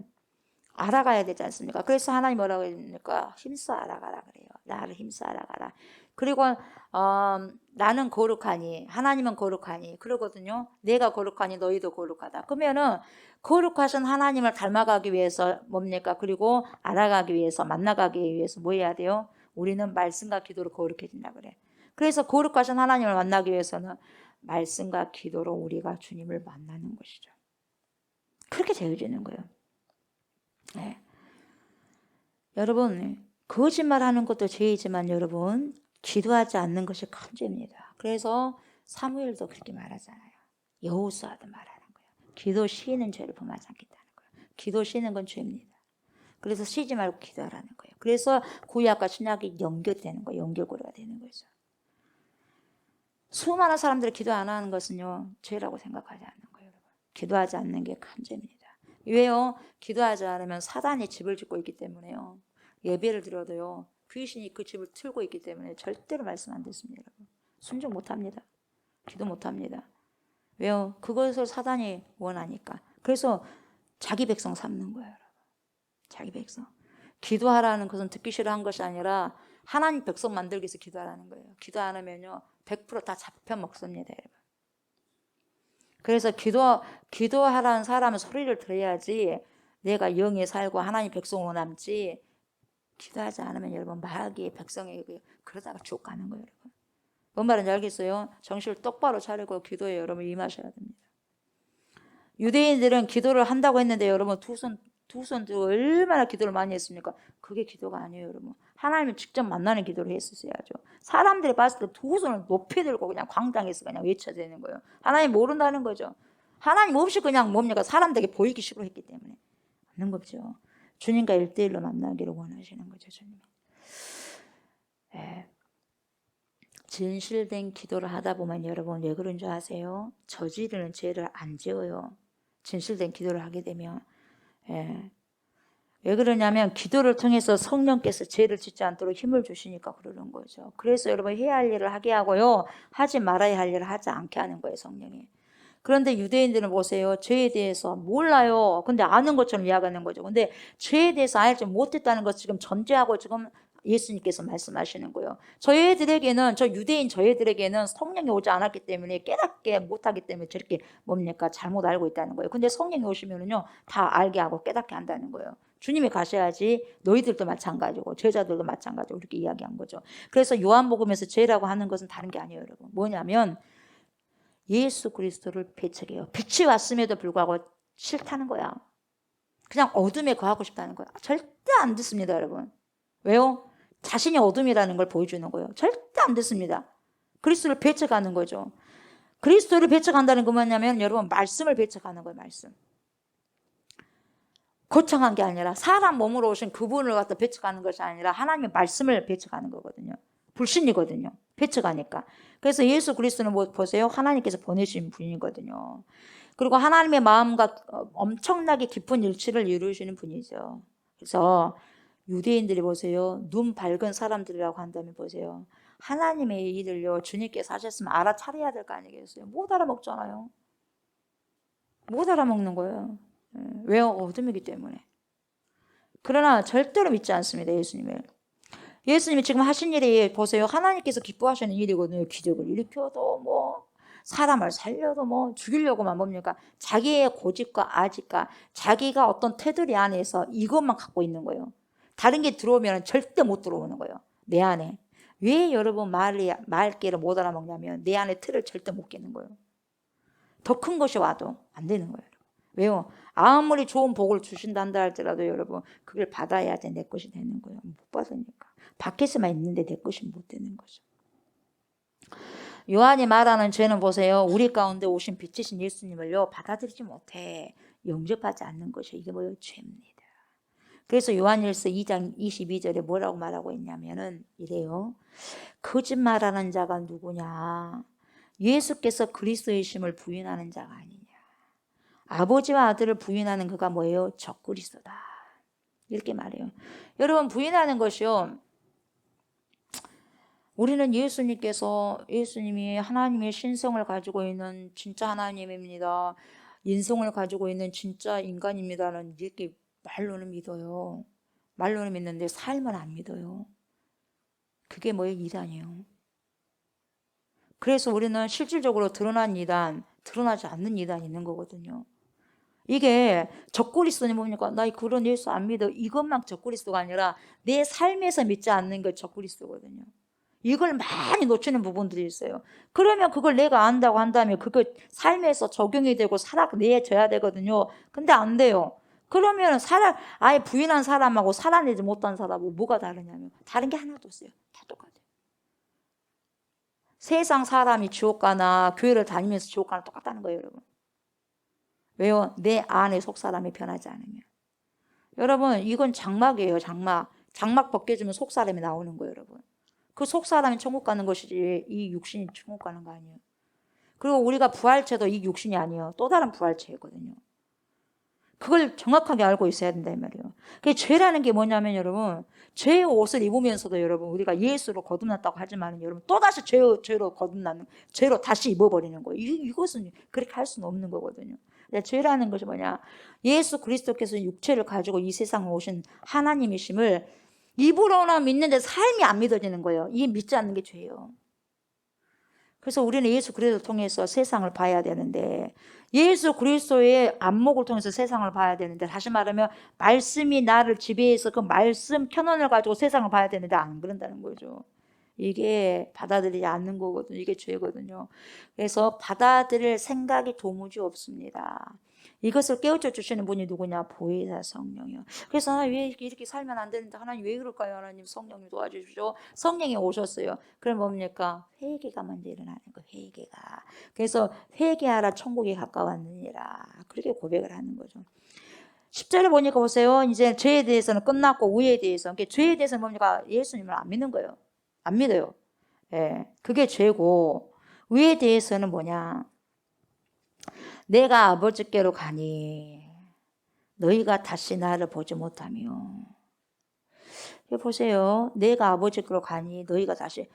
알아가야 되지 않습니까? 그래서 하나님 뭐라고 합니까? 힘써 알아가라 그래요. 나를 힘써 알아가라. 그리고 나는 거룩하니 하나님은 거룩하니 그러거든요. 내가 거룩하니 너희도 거룩하다. 그러면은 거룩하신 하나님을 닮아가기 위해서 뭡니까? 그리고 알아가기 위해서 만나가기 위해서 뭐 해야 돼요? 우리는 말씀과 기도로 거룩해진다 그래. 그래서 거룩하신 하나님을 만나기 위해서는 말씀과 기도로 우리가 주님을 만나는 것이죠. 그렇게 되어지는 거예요. 네. 여러분 거짓말하는 것도 죄이지만 여러분 기도하지 않는 것이 큰 죄입니다. 그래서 사무엘도 그렇게 말하잖아요. 여호수아도 말하는 거예요. 기도 쉬는 죄를 범하지 않겠다는 거예요. 기도 쉬는 건 죄입니다. 그래서 쉬지 말고 기도하라는 거예요. 그래서 구약과 신약이 연결되는 거예요. 연결고리가 되는 거죠. 수많은 사람들이 기도 안 하는 것은요 죄라고 생각하지 않는 거예요. 여러분. 기도하지 않는 게 큰 죄입니다. 왜요? 기도하지 않으면 사단이 집을 짓고 있기 때문에요. 예배를 드려도요 귀신이 그 집을 틀고 있기 때문에 절대로 말씀 안 듣습니다. 여러분. 순종 못합니다. 기도 못합니다. 왜요? 그것을 사단이 원하니까. 그래서 자기 백성 삼는 거예요. 여러분. 자기 백성. 기도하라는 것은 듣기 싫어한 것이 아니라 하나님 백성 만들기 위해서 기도하라는 거예요. 기도 안 하면요 100% 다 잡혀먹습니다. 여러분. 그래서 기도하라는 사람은 소리를 들어야지 내가 영에 살고 하나님 백성으로 남지 기도하지 않으면 여러분 마귀의 백성에게 그러다가 쭉 가는 거예요. 여러분. 뭔 말인지 알겠어요? 정신을 똑바로 차리고 기도에 여러분 임하셔야 됩니다. 유대인들은 기도를 한다고 했는데 여러분 두 손 들고 얼마나 기도를 많이 했습니까? 그게 기도가 아니에요. 여러분. 하나님을 직접 만나는 기도를 했었어야죠. 사람들이 봤을 때 두 손을 높이 들고 그냥 광장에서 그냥 외쳐야 되는 거예요. 하나님 모른다는 거죠. 하나님 없이 그냥 뭡니까? 사람들에게 보이기 싫어했기 때문에 하는 거죠. 주님과 1대1로 만나기를 원하시는 거죠. 주님. 네. 진실된 기도를 하다 보면 여러분 왜 그런 줄 아세요? 저지르는 죄를 안 지어요. 진실된 기도를 하게 되면. 예. 왜 그러냐면 기도를 통해서 성령께서 죄를 짓지 않도록 힘을 주시니까 그러는 거죠. 그래서 여러분 해야 할 일을 하게 하고요. 하지 말아야 할 일을 하지 않게 하는 거예요. 성령이. 그런데 유대인들은 보세요. 죄에 대해서 몰라요. 근데 아는 것처럼 이야기하는 거죠. 근데 죄에 대해서 알지 못했다는 것 지금 전제하고 지금 예수님께서 말씀하시는 거예요. 저 유대인 저희들에게는 성령이 오지 않았기 때문에 깨닫게 못하기 때문에 저렇게 뭡니까? 잘못 알고 있다는 거예요. 근데 성령이 오시면은요, 다 알게 하고 깨닫게 한다는 거예요. 주님이 가셔야지 너희들도 마찬가지고 제자들도 마찬가지고 이렇게 이야기한 거죠. 그래서 요한복음에서 죄라고 하는 것은 다른 게 아니에요, 여러분. 뭐냐면 예수 그리스도를 배척해요. 빛이 왔음에도 불구하고 싫다는 거야. 그냥 어둠에 거하고 싶다는 거야. 절대 안 듣습니다, 여러분. 왜요? 자신이 어둠이라는 걸 보여주는 거예요. 절대 안 듣습니다. 그리스도를 배척하는 거죠. 그리스도를 배척한다는 건 뭐냐면 여러분 말씀을 배척하는 거예요. 말씀. 거창한 게 아니라 사람 몸으로 오신 그분을 갖다 배척하는 것이 아니라 하나님의 말씀을 배척하는 거거든요. 불신이거든요. 배척하니까. 그래서 예수 그리스도는 뭐 보세요. 하나님께서 보내신 분이거든요. 그리고 하나님의 마음과 엄청나게 깊은 일치를 이루시는 분이죠. 그래서 유대인들이 보세요. 눈 밝은 사람들이라고 한다면 보세요. 하나님의 일을요. 주님께서 하셨으면 알아차려야 될 거 아니겠어요. 못 알아먹잖아요. 못 알아먹는 거예요. 왜요? 어둠이기 때문에. 그러나 절대로 믿지 않습니다. 예수님을. 예수님이 지금 하신 일이 보세요. 하나님께서 기뻐하시는 일이거든요. 기적을 일으켜도 뭐 사람을 살려도 뭐 죽이려고만 뭡니까? 자기의 고집과 아집과 자기가 어떤 테두리 안에서 이것만 갖고 있는 거예요. 다른 게 들어오면 절대 못 들어오는 거예요. 내 안에. 왜 여러분 말귀를 못 알아먹냐면 내 안에 틀을 절대 못 깨는 거예요. 더 큰 것이 와도 안 되는 거예요. 왜요? 아무리 좋은 복을 주신다 할지라도 여러분 그걸 받아야 내 것이 되는 거예요. 못 받으니까. 밖에서만 있는데 내 것이 못 되는 거죠. 요한이 말하는 죄는 보세요. 우리 가운데 오신 빛이신 예수님을요 받아들이지 못해 영접하지 않는 것이 이게 뭐예요? 죄입니다. 그래서 요한일서 2장 22절에 뭐라고 말하고 있냐면은 이래요. 거짓말하는 자가 누구냐? 예수께서 그리스도이심을 부인하는 자가 아니냐. 아버지와 아들을 부인하는 그가 뭐예요? 적그리스도다. 이렇게 말해요. 여러분 부인하는 것이요. 우리는 예수님이 하나님의 신성을 가지고 있는 진짜 하나님입니다. 인성을 가지고 있는 진짜 인간입니다는 이렇게 말로는 믿어요. 말로는 믿는데 삶은 안 믿어요. 그게 뭐예요? 이단이에요. 그래서 우리는 실질적으로 드러난 이단, 드러나지 않는 이단이 있는 거거든요. 이게 적그리스도니 뭡니까? 나 그런 예수 안 믿어. 이것만 적그리스도가 아니라 내 삶에서 믿지 않는 게 적그리스도거든요. 이걸 많이 놓치는 부분들이 있어요. 그러면 그걸 내가 안다고 한다면 그거 삶에서 적용이 되고 살아내줘야 되거든요. 근데 안 돼요. 그러면 아예 부인한 사람하고 살아내지 못한 사람하고 뭐가 다르냐면 다른 게 하나도 없어요. 다 똑같아요. 세상 사람이 지옥 가나 교회를 다니면서 지옥 가나 똑같다는 거예요, 여러분. 왜요? 내 안에 속 사람이 변하지 않으면. 여러분 이건 장막이에요. 장막 벗겨주면 속 사람이 나오는 거예요, 여러분. 그 속 사람이 천국 가는 것이지 이 육신이 천국 가는 거 아니에요. 그리고 우리가 부활체도 이 육신이 아니에요. 또 다른 부활체거든요. 그걸 정확하게 알고 있어야 된단 말이에요. 그 죄라는 게 뭐냐면 여러분 죄의 옷을 입으면서도 여러분 우리가 예수로 거듭났다고 하지만 여러분 또다시 죄로 거듭나는 죄로 다시 입어버리는 거예요. 이것은 그렇게 할 수는 없는 거거든요. 죄라는 것이 뭐냐? 예수 그리스도께서 육체를 가지고 이 세상에 오신 하나님이심을 입으로나 믿는데 삶이 안 믿어지는 거예요. 이게 믿지 않는 게 죄예요. 그래서 우리는 예수 그리스도를 통해서 세상을 봐야 되는데 예수 그리스도의 안목을 통해서 세상을 봐야 되는데 다시 말하면 말씀이 나를 지배해서 그 말씀 편언을 가지고 세상을 봐야 되는데 안 그런다는 거죠. 이게 받아들이지 않는 거거든요. 이게 죄거든요. 그래서 받아들일 생각이 도무지 없습니다. 이것을 깨우쳐 주시는 분이 누구냐? 보혜사 성령이요. 그래서 하나님 왜 이렇게 살면 안 되는데 하나님 왜 그럴까요? 하나님 성령님 도와주십시오. 성령이 오셨어요. 그럼 뭡니까? 회개가 먼저 일어나는 거예요. 회개가. 그래서 회개하라 천국이 가까웠느니라. 그렇게 고백을 하는 거죠. 10절을 보니까 보세요. 이제 죄에 대해서는 끝났고 의에 대해서. 죄에 대해서는 뭡니까? 예수님을 안 믿는 거예요. 안 믿어요. 예, 그게 죄고 의에 대해서는 뭐냐? 내가 아버지께로 가니 너희가 다시 나를 보지 못하며. 보세요. 내가 아버지께로 가니 너희가 다시.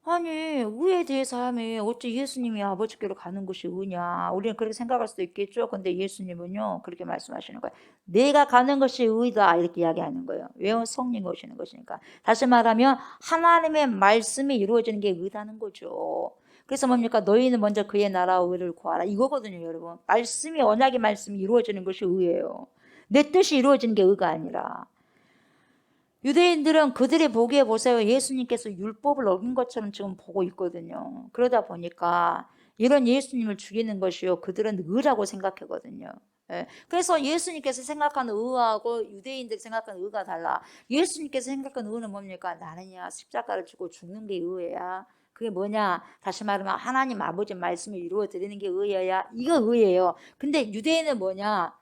아니 의에 대해서 하면 어째 예수님이 아버지께로 가는 것이 의냐. 우리는 그렇게 생각할 수도 있겠죠. 근데 예수님은요 그렇게 말씀하시는 거예요. 내가 가는 것이 의다 이렇게 이야기하는 거예요. 왜요? 성령이 오시는 것이니까. 다시 말하면 하나님의 말씀이 이루어지는 게 의다는 거죠. 그래서 뭡니까? 너희는 먼저 그의 나라와 의를 구하라. 이거거든요, 여러분. 말씀이, 언약의 말씀이 이루어지는 것이 의예요. 내 뜻이 이루어지는 게 의가 아니라. 유대인들은 그들이 보기에 보세요. 예수님께서 율법을 어긴 것처럼 지금 보고 있거든요. 그러다 보니까 이런 예수님을 죽이는 것이요. 그들은 의라고 생각하거든요. 예. 그래서 예수님께서 생각하는 의하고 유대인들이 생각하는 의가 달라. 예수님께서 생각하는 의는 뭡니까? 나는야 십자가를 지고 죽는 게 의야. 그게 뭐냐? 다시 말하면 하나님 아버지 말씀을 이루어 드리는 게 의예야. 이거 의예요. 근데 유대인은 뭐냐?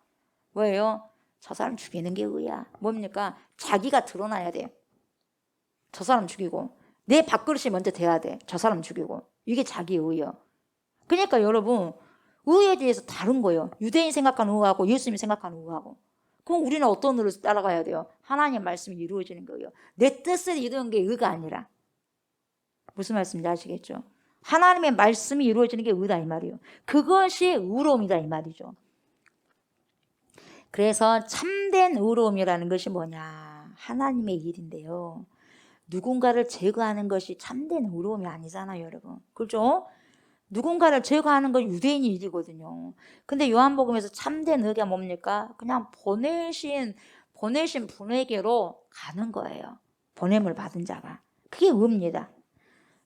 뭐예요? 저 사람 죽이는 게 의야. 뭡니까? 자기가 드러나야 돼. 저 사람 죽이고 내 밥그릇이 먼저 돼야 돼. 저 사람 죽이고. 이게 자기 의예요. 그러니까 여러분 의에 대해서 다른 거예요. 유대인 생각하는 의하고 예수님이 생각하는 의하고. 그럼 우리는 어떤 의를 따라가야 돼요? 하나님 말씀이 이루어지는 거예요. 내 뜻을 이루는 게 의가 아니라. 무슨 말씀인지 아시겠죠? 하나님의 말씀이 이루어지는 게 의다 이 말이에요. 그것이 의로움이다 이 말이죠. 그래서 참된 의로움이라는 것이 뭐냐? 하나님의 일인데요. 누군가를 제거하는 것이 참된 의로움이 아니잖아요, 여러분. 그렇죠? 누군가를 제거하는 건 유대인이 일이거든요. 근데 요한복음에서 참된 의가 뭡니까? 그냥 보내신 분에게로 가는 거예요. 보냄을 받은 자가. 그게 의입니다.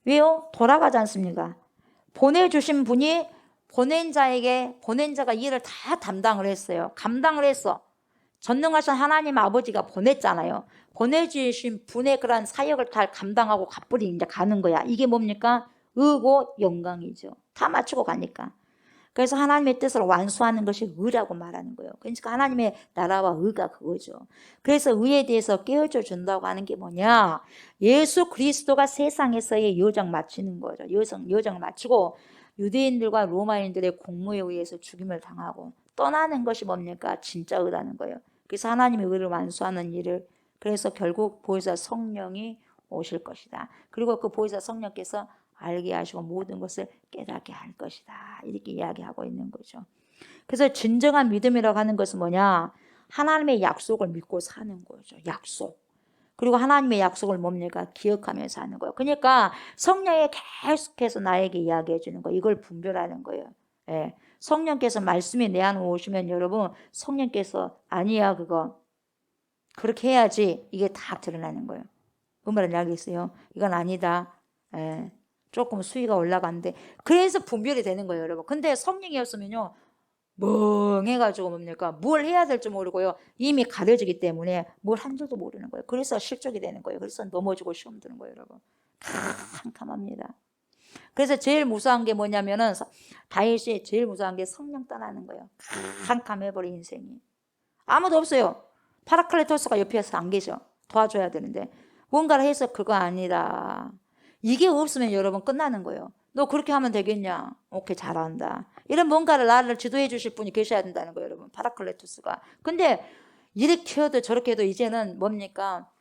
왜요? 돌아가지 않습니까? 보내주신 분이 보낸 자가 이 일을 다 담당을 했어요. 감당을 했어. 전능하신 하나님 아버지가 보냈잖아요. 보내주신 분의 그런 사역을 다 감당하고 갚으리 이제 가는 거야. 이게 뭡니까? 의고 영광이죠. 다 맞추고 가니까. 그래서 하나님의 뜻을 완수하는 것이 의라고 말하는 거예요. 그러니까 하나님의 나라와 의가 그거죠. 그래서 의에 대해서 깨워줘 준다고 하는 게 뭐냐? 예수 그리스도가 세상에서의 여정 마치는 거죠. 여정을 마치고 유대인들과 로마인들의 공무에 의해서 죽임을 당하고 떠나는 것이 뭡니까? 진짜 의라는 거예요. 그래서 하나님의 의를 완수하는 일을 그래서 결국 보혜사 성령이 오실 것이다. 그리고 그 보혜사 성령께서 알게 하시고 모든 것을 깨닫게 할 것이다. 이렇게 이야기하고 있는 거죠. 그래서 진정한 믿음이라고 하는 것은 뭐냐? 하나님의 약속을 믿고 사는 거죠. 약속. 그리고 하나님의 약속을 뭡니까? 기억하면서 사는 거예요. 그러니까 성령이 계속해서 나에게 이야기해 주는 거예요. 이걸 분별하는 거예요. 예. 성령께서 말씀이 내 안에 오시면 여러분 성령께서 아니야 그거. 그렇게 해야지 이게 다 드러나는 거예요. 그 말은 알겠어요? 이건 아니다. 예. 조금 수위가 올라가는데 그래서 분별이 되는 거예요, 여러분. 근데 성령이 없으면요 멍해가지고 뭡니까? 뭘 해야 될지 모르고요. 이미 가려지기 때문에 뭘 한 줄도 모르는 거예요. 그래서 실족이 되는 거예요. 그래서 넘어지고 시험 드는 거예요, 여러분. 캄캄합니다. 그래서 제일 무서운 게 뭐냐면은 다윗이 제일 무서운 게 성령 떠나는 거예요. 캄캄해버린 인생이. 아무도 없어요. 파라클레토스가 옆에서 안 계셔. 도와줘야 되는데 뭔가를 해서 그거 아니다. 이게 없으면 여러분 끝나는 거예요. 너 그렇게 하면 되겠냐? 오케이, 잘한다. 이런 뭔가를 나를 지도해 주실 분이 계셔야 된다는 거예요, 여러분. 파라클레토스가. 근데 이렇게 해도 저렇게 해도 이제는 뭡니까?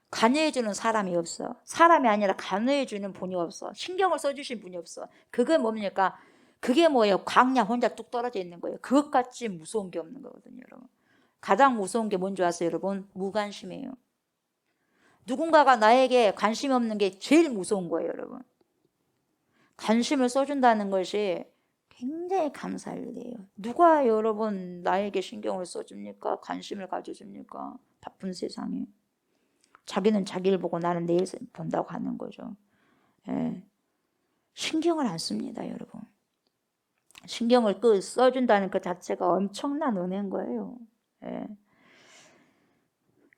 관여해 주는 사람이 없어. 사람이 아니라 관여해 주는 분이 없어. 신경을 써주신 분이 없어. 그게 뭡니까? 그게 뭐예요? 광야 혼자 뚝 떨어져 있는 거예요. 그것같이 무서운 게 없는 거거든요, 여러분. 가장 무서운 게 뭔지 아세요, 여러분? 무관심이에요. 누군가가 나에게 관심이 없는 게 제일 무서운 거예요, 여러분. 관심을 써준다는 것이 굉장히 감사할 일이에요. 누가 여러분 나에게 신경을 써줍니까? 관심을 가져줍니까? 바쁜 세상에. 자기는 자기를 보고 나는 내일 본다고 하는 거죠. 예. 신경을 안 씁니다, 여러분. 신경을 써준다는 그 자체가 엄청난 은혜인 거예요. 예.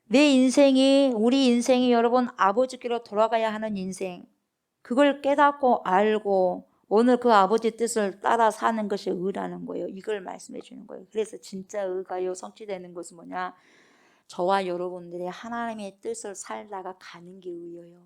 우리 인생이 여러분 아버지께로 돌아가야 하는 인생. 그걸 깨닫고 알고 오늘 그 아버지 뜻을 따라 사는 것이 의라는 거예요. 이걸 말씀해 주는 거예요. 그래서 진짜 의가요 성취되는 것은 뭐냐? 저와 여러분들이 하나님의 뜻을 살다가 가는 게 의예요.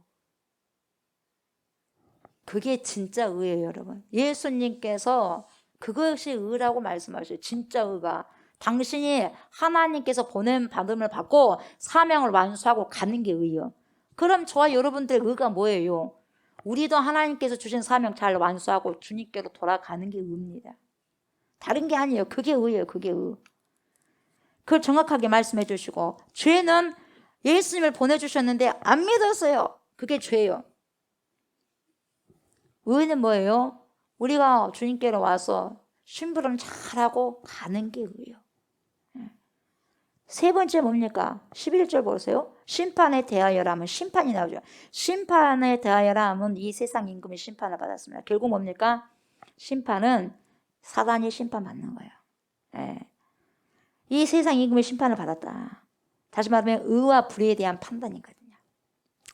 그게 진짜 의예요, 여러분. 예수님께서 그것이 의라고 말씀하셔요. 진짜 의가. 당신이 하나님께서 받음을 받고 사명을 완수하고 가는 게 의예요. 그럼 저와 여러분들의 의가 뭐예요? 우리도 하나님께서 주신 사명 잘 완수하고 주님께로 돌아가는 게 의입니다. 다른 게 아니에요. 그게 의예요. 그게 의. 그걸 정확하게 말씀해 주시고 죄는 예수님을 보내주셨는데 안 믿었어요. 그게 죄예요. 의는 뭐예요? 우리가 주님께로 와서 심부름 잘하고 가는 게 의예요. 세 번째 뭡니까? 11절 보세요. 심판에 대하여라 하면 심판이 나오죠. 심판에 대하여라 하면 이 세상 임금이 심판을 받았습니다. 결국 뭡니까? 심판은 사단이 심판받는 거예요. 예. 이 세상 임금이 심판을 받았다. 다시 말하면 의와 불의에 대한 판단이거든요.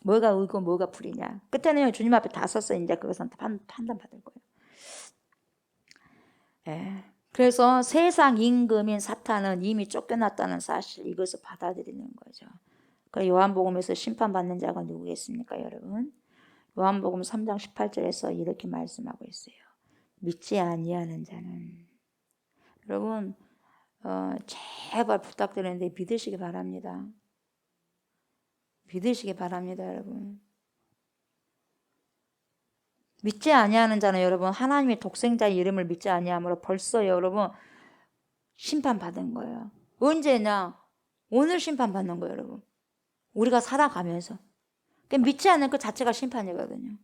뭐가 의고 뭐가 불이냐. 그때는 주님 앞에 다 섰어요. 이제 그것은 판단받을 거예요. 예. 그래서 세상 임금인 사탄은 이미 쫓겨났다는 사실, 이것을 받아들이는 거죠. 그 요한복음에서 심판받는 자가 누구겠습니까, 여러분? 요한복음 3장 18절에서 이렇게 말씀하고 있어요. 믿지 아니하는 자는. 여러분, 제발 부탁드리는데 믿으시기 바랍니다. 믿으시기 바랍니다, 여러분. 믿지 아니하는 자는 여러분, 하나님의 독생자의 이름을 믿지 아니함으로 벌써 여러분 심판받은 거예요. 언제냐? 오늘 심판받는 거예요, 여러분. 우리가 살아가면서. 그러니까 믿지 않는 그 자체가 심판이거든요.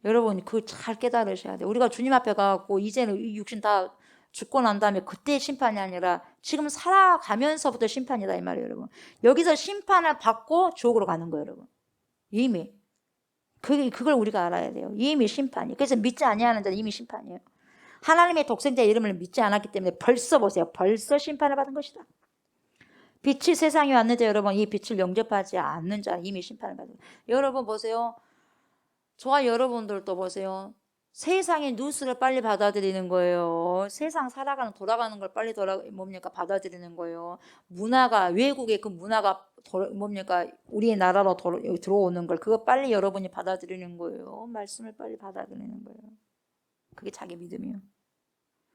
여러분, 그거 잘 깨달으셔야 돼요. 우리가 주님 앞에 가고 이제는 육신 다 죽고 난 다음에 그때 심판이 아니라 지금 살아가면서부터 심판이다 이 말이에요, 여러분. 여기서 심판을 받고 지옥으로 가는 거예요, 여러분. 이미. 그걸 우리가 알아야 돼요. 이미 심판이. 그래서 믿지 아니하는 자는 이미 심판이에요. 하나님의 독생자 이름을 믿지 않았기 때문에 벌써 보세요. 벌써 심판을 받은 것이다. 빛이 세상에 왔는데 여러분, 이 빛을 영접하지 않는 자는 이미 심판을 받은 거예요. 여러분 보세요. 저와 여러분들도 보세요. 세상의 뉴스를 빨리 받아들이는 거예요. 세상 살아가는 돌아가는 걸 빨리 받아들이는 거예요. 문화가 외국의 그 문화가 우리의 나라로 들어오는 걸 그거 빨리 여러분이 받아들이는 거예요. 말씀을 빨리 받아들이는 거예요. 그게 자기 믿음이에요.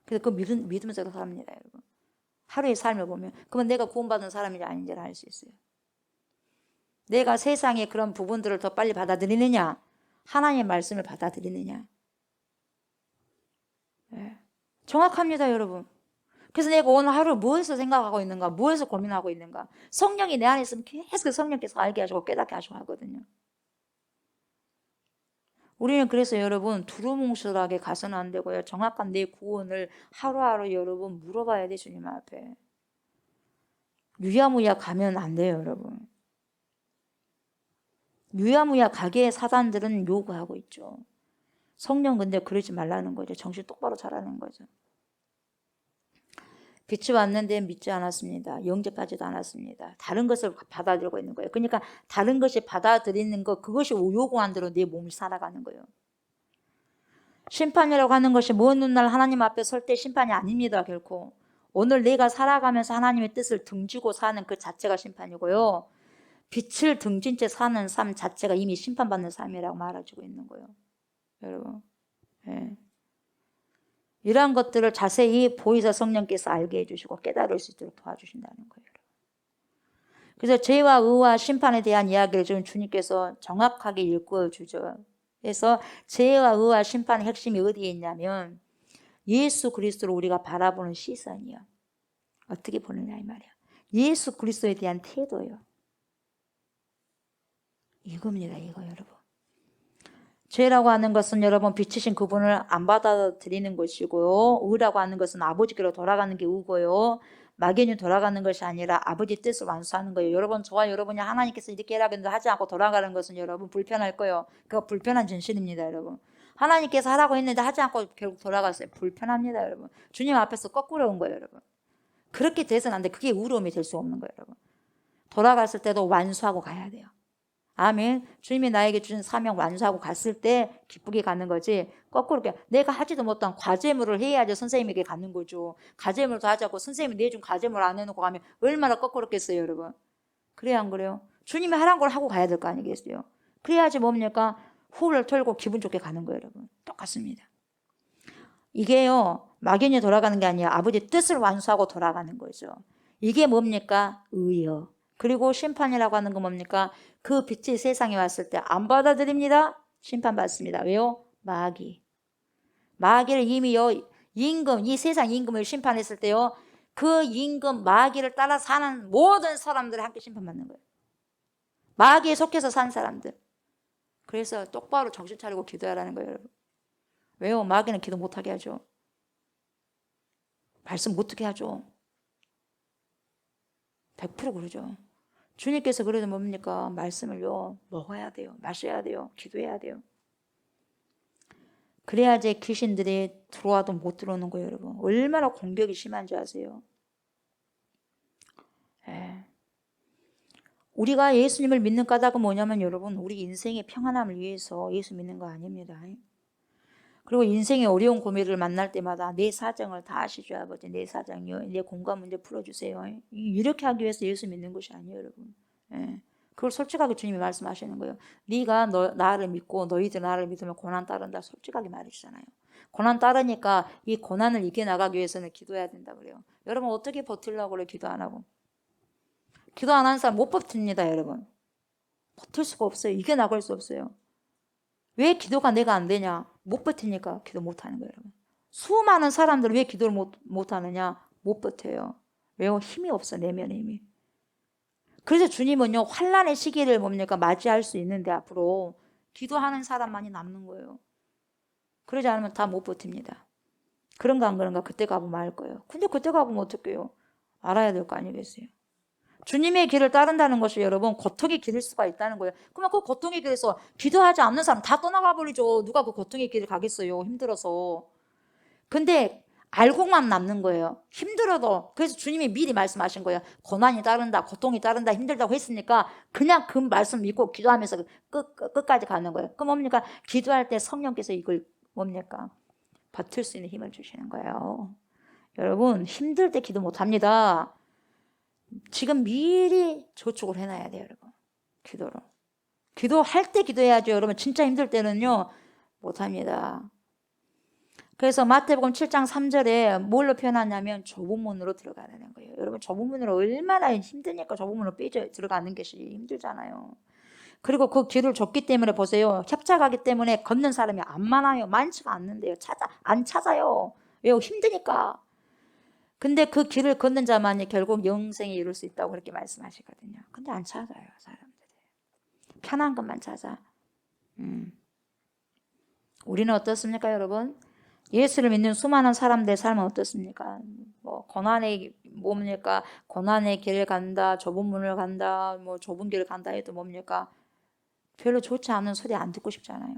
그래서 그 믿으면서 삽니다, 여러분. 하루의 삶을 보면 그러면 내가 구원받은 사람인지 아닌지를 알 수 있어요. 내가 세상의 그런 부분들을 더 빨리 받아들이느냐, 하나님의 말씀을 받아들이느냐. 네. 정확합니다, 여러분. 그래서 내가 오늘 하루 무엇을 생각하고 있는가, 무엇을 고민하고 있는가. 성령이 내 안에 있으면 계속 성령께서 알게 하시고 깨닫게 하시고 하거든요. 우리는 그래서 여러분 두루뭉술하게 가서는 안 되고요. 정확한 내 구원을 하루하루 여러분 물어봐야 돼, 주님 앞에. 유야무야 가면 안 돼요, 여러분. 유야무야 가게 사단들은 요구하고 있죠. 성령 근데 그러지 말라는 거죠. 정신 똑바로 차라는 거죠. 빛이 왔는데 믿지 않았습니다. 영접하지도 않았습니다. 다른 것을 받아들이고 있는 거예요. 그러니까 다른 것이 받아들이는 것, 그것이 요구한 대로 내 몸이 살아가는 거예요. 심판이라고 하는 것이 먼 훗날 하나님 앞에 설 때 심판이 아닙니다, 결코. 오늘 내가 살아가면서 하나님의 뜻을 등지고 사는 그 자체가 심판이고요. 빛을 등진 채 사는 삶 자체가 이미 심판받는 삶이라고 말해주고 있는 거예요. 여러분, 예. 이러한 것들을 자세히 보이사 성령께서 알게 해주시고 깨달을 수 있도록 도와주신다는 거예요. 그래서 죄와 의와 심판에 대한 이야기를 좀 주님께서 정확하게 읽어주죠. 그래서 죄와 의와 심판의 핵심이 어디에 있냐면 예수 그리스도를 우리가 바라보는 시선이요. 어떻게 보느냐 이 말이야. 예수 그리스도에 대한 태도요. 이겁니다, 이거 여러분. 죄라고 하는 것은 여러분 빛이신 그분을 안 받아들이는 것이고요. 의라고 하는 것은 아버지께로 돌아가는 게 의고요. 막연히 돌아가는 것이 아니라 아버지 뜻을 완수하는 거예요. 여러분, 저와 여러분이 하나님께서 이렇게 해라 근데 하지 않고 돌아가는 것은 여러분 불편할 거예요. 그거 불편한 진실입니다, 여러분. 하나님께서 하라고 했는데 하지 않고 결국 돌아갔어요. 불편합니다, 여러분. 주님 앞에서 거꾸로 온 거예요, 여러분. 그렇게 돼서는 안 돼. 그게 의로움이 될 수 없는 거예요, 여러분. 돌아갔을 때도 완수하고 가야 돼요. 아멘. 주님이 나에게 주신 사명 완수하고 갔을 때 기쁘게 가는 거지. 거꾸로 내가 하지도 못한 과제물을 해야지 선생님에게 가는 거죠. 과제물도 하자고 선생님이 내준 과제물 안 해놓고 가면 얼마나 거꾸로겠어요, 여러분. 그래야 안 그래요? 주님이 하란 걸 하고 가야 될 거 아니겠어요? 그래야지 뭡니까? 후를 털고 기분 좋게 가는 거예요, 여러분. 똑같습니다. 이게요, 막연히 돌아가는 게 아니라 아버지 뜻을 완수하고 돌아가는 거죠. 이게 뭡니까? 의요. 그리고 심판이라고 하는 건 뭡니까? 그 빛이 세상에 왔을 때 안 받아들입니다. 심판받습니다. 왜요? 마귀를 이미요, 임금, 이 세상 임금을 심판했을 때요, 그 임금 마귀를 따라 사는 모든 사람들이 함께 심판받는 거예요. 마귀에 속해서 산 사람들. 그래서 똑바로 정신 차리고 기도하라는 거예요, 여러분. 왜요? 마귀는 기도 못하게 하죠. 말씀 못하게 하죠. 100% 그러죠. 주님께서 그래도 뭡니까? 말씀을요, 먹어야 돼요. 마셔야 돼요. 기도해야 돼요. 그래야지 귀신들이 들어와도 못 들어오는 거예요, 여러분. 얼마나 공격이 심한지 아세요? 우리가 예수님을 믿는 까닭은 뭐냐면 여러분, 우리 인생의 평안함을 위해서 예수 믿는 거 아닙니다. 그리고 인생의 어려운 고민을 만날 때마다 내 사정을 다 아시죠, 아버지. 내 사정이요, 내 공감 문제 풀어주세요. 이렇게 하기 위해서 예수 믿는 것이 아니에요, 여러분. 그걸 솔직하게 주님이 말씀하시는 거예요. 네가 나를 믿고 너희들 나를 믿으면 고난 따른다. 솔직하게 말해주잖아요. 고난 따르니까 이 고난을 이겨나가기 위해서는 기도해야 된다 그래요. 여러분 어떻게 버틸라고 그래, 기도 안 하고. 기도 안 하는 사람 못 버팁니다, 여러분. 버틸 수가 없어요. 이겨나갈 수 없어요. 왜 기도가 내가 안 되냐? 못 버티니까 기도 못 하는 거예요, 여러분. 수많은 사람들 왜 기도를 못 하느냐? 못 버텨요. 왜요? 힘이 없어, 내면의 힘이. 그래서 주님은요, 환난의 시기를 뭡니까? 맞이할 수 있는데 앞으로 기도하는 사람만이 남는 거예요. 그러지 않으면 다 못 버팁니다. 그런가 안 그런가 그때 가보면 알 거예요. 근데 그때 가보면 어떡해요? 알아야 될 거 아니겠어요? 주님의 길을 따른다는 것이 여러분 고통의 길일 수가 있다는 거예요. 그러면 그 고통의 길에서 기도하지 않는 사람 다 떠나가 버리죠. 누가 그 고통의 길을 가겠어요, 힘들어서. 근데 알고만 남는 거예요, 힘들어도. 그래서 주님이 미리 말씀하신 거예요. 고난이 따른다, 고통이 따른다, 힘들다고 했으니까 그냥 그 말씀 믿고 기도하면서 끝까지 가는 거예요. 그럼 뭡니까? 기도할 때 성령께서 이걸 뭡니까? 버틸 수 있는 힘을 주시는 거예요. 여러분 힘들 때 기도 못합니다. 지금 미리 저축을 해놔야 돼요, 여러분. 기도로. 기도할 때 기도해야죠, 여러분. 진짜 힘들 때는요 못합니다. 그래서 마태복음 7장 3절에 뭘로 표현하냐면 좁은 문으로 들어가라는 거예요. 여러분 좁은 문으로 얼마나 힘드니까 좁은 문으로 삐져 들어가는 것이 힘들잖아요. 그리고 그 길을 좁기 때문에 보세요. 협착하기 때문에 걷는 사람이 안 많아요. 많지가 않는데요. 안 찾아요. 왜요? 힘드니까. 근데 그 길을 걷는 자만이 결국 영생에 이룰 수 있다고 그렇게 말씀하시거든요. 근데 안 찾아요, 사람들이. 편한 것만 찾아. 우리는 어떻습니까, 여러분? 예수를 믿는 수많은 사람들의 삶은 어떻습니까? 고난의 뭡니까? 고난의 길을 간다, 좁은 문을 간다, 좁은 길을 간다 해도 뭡니까? 별로 좋지 않은 소리 안 듣고 싶잖아요.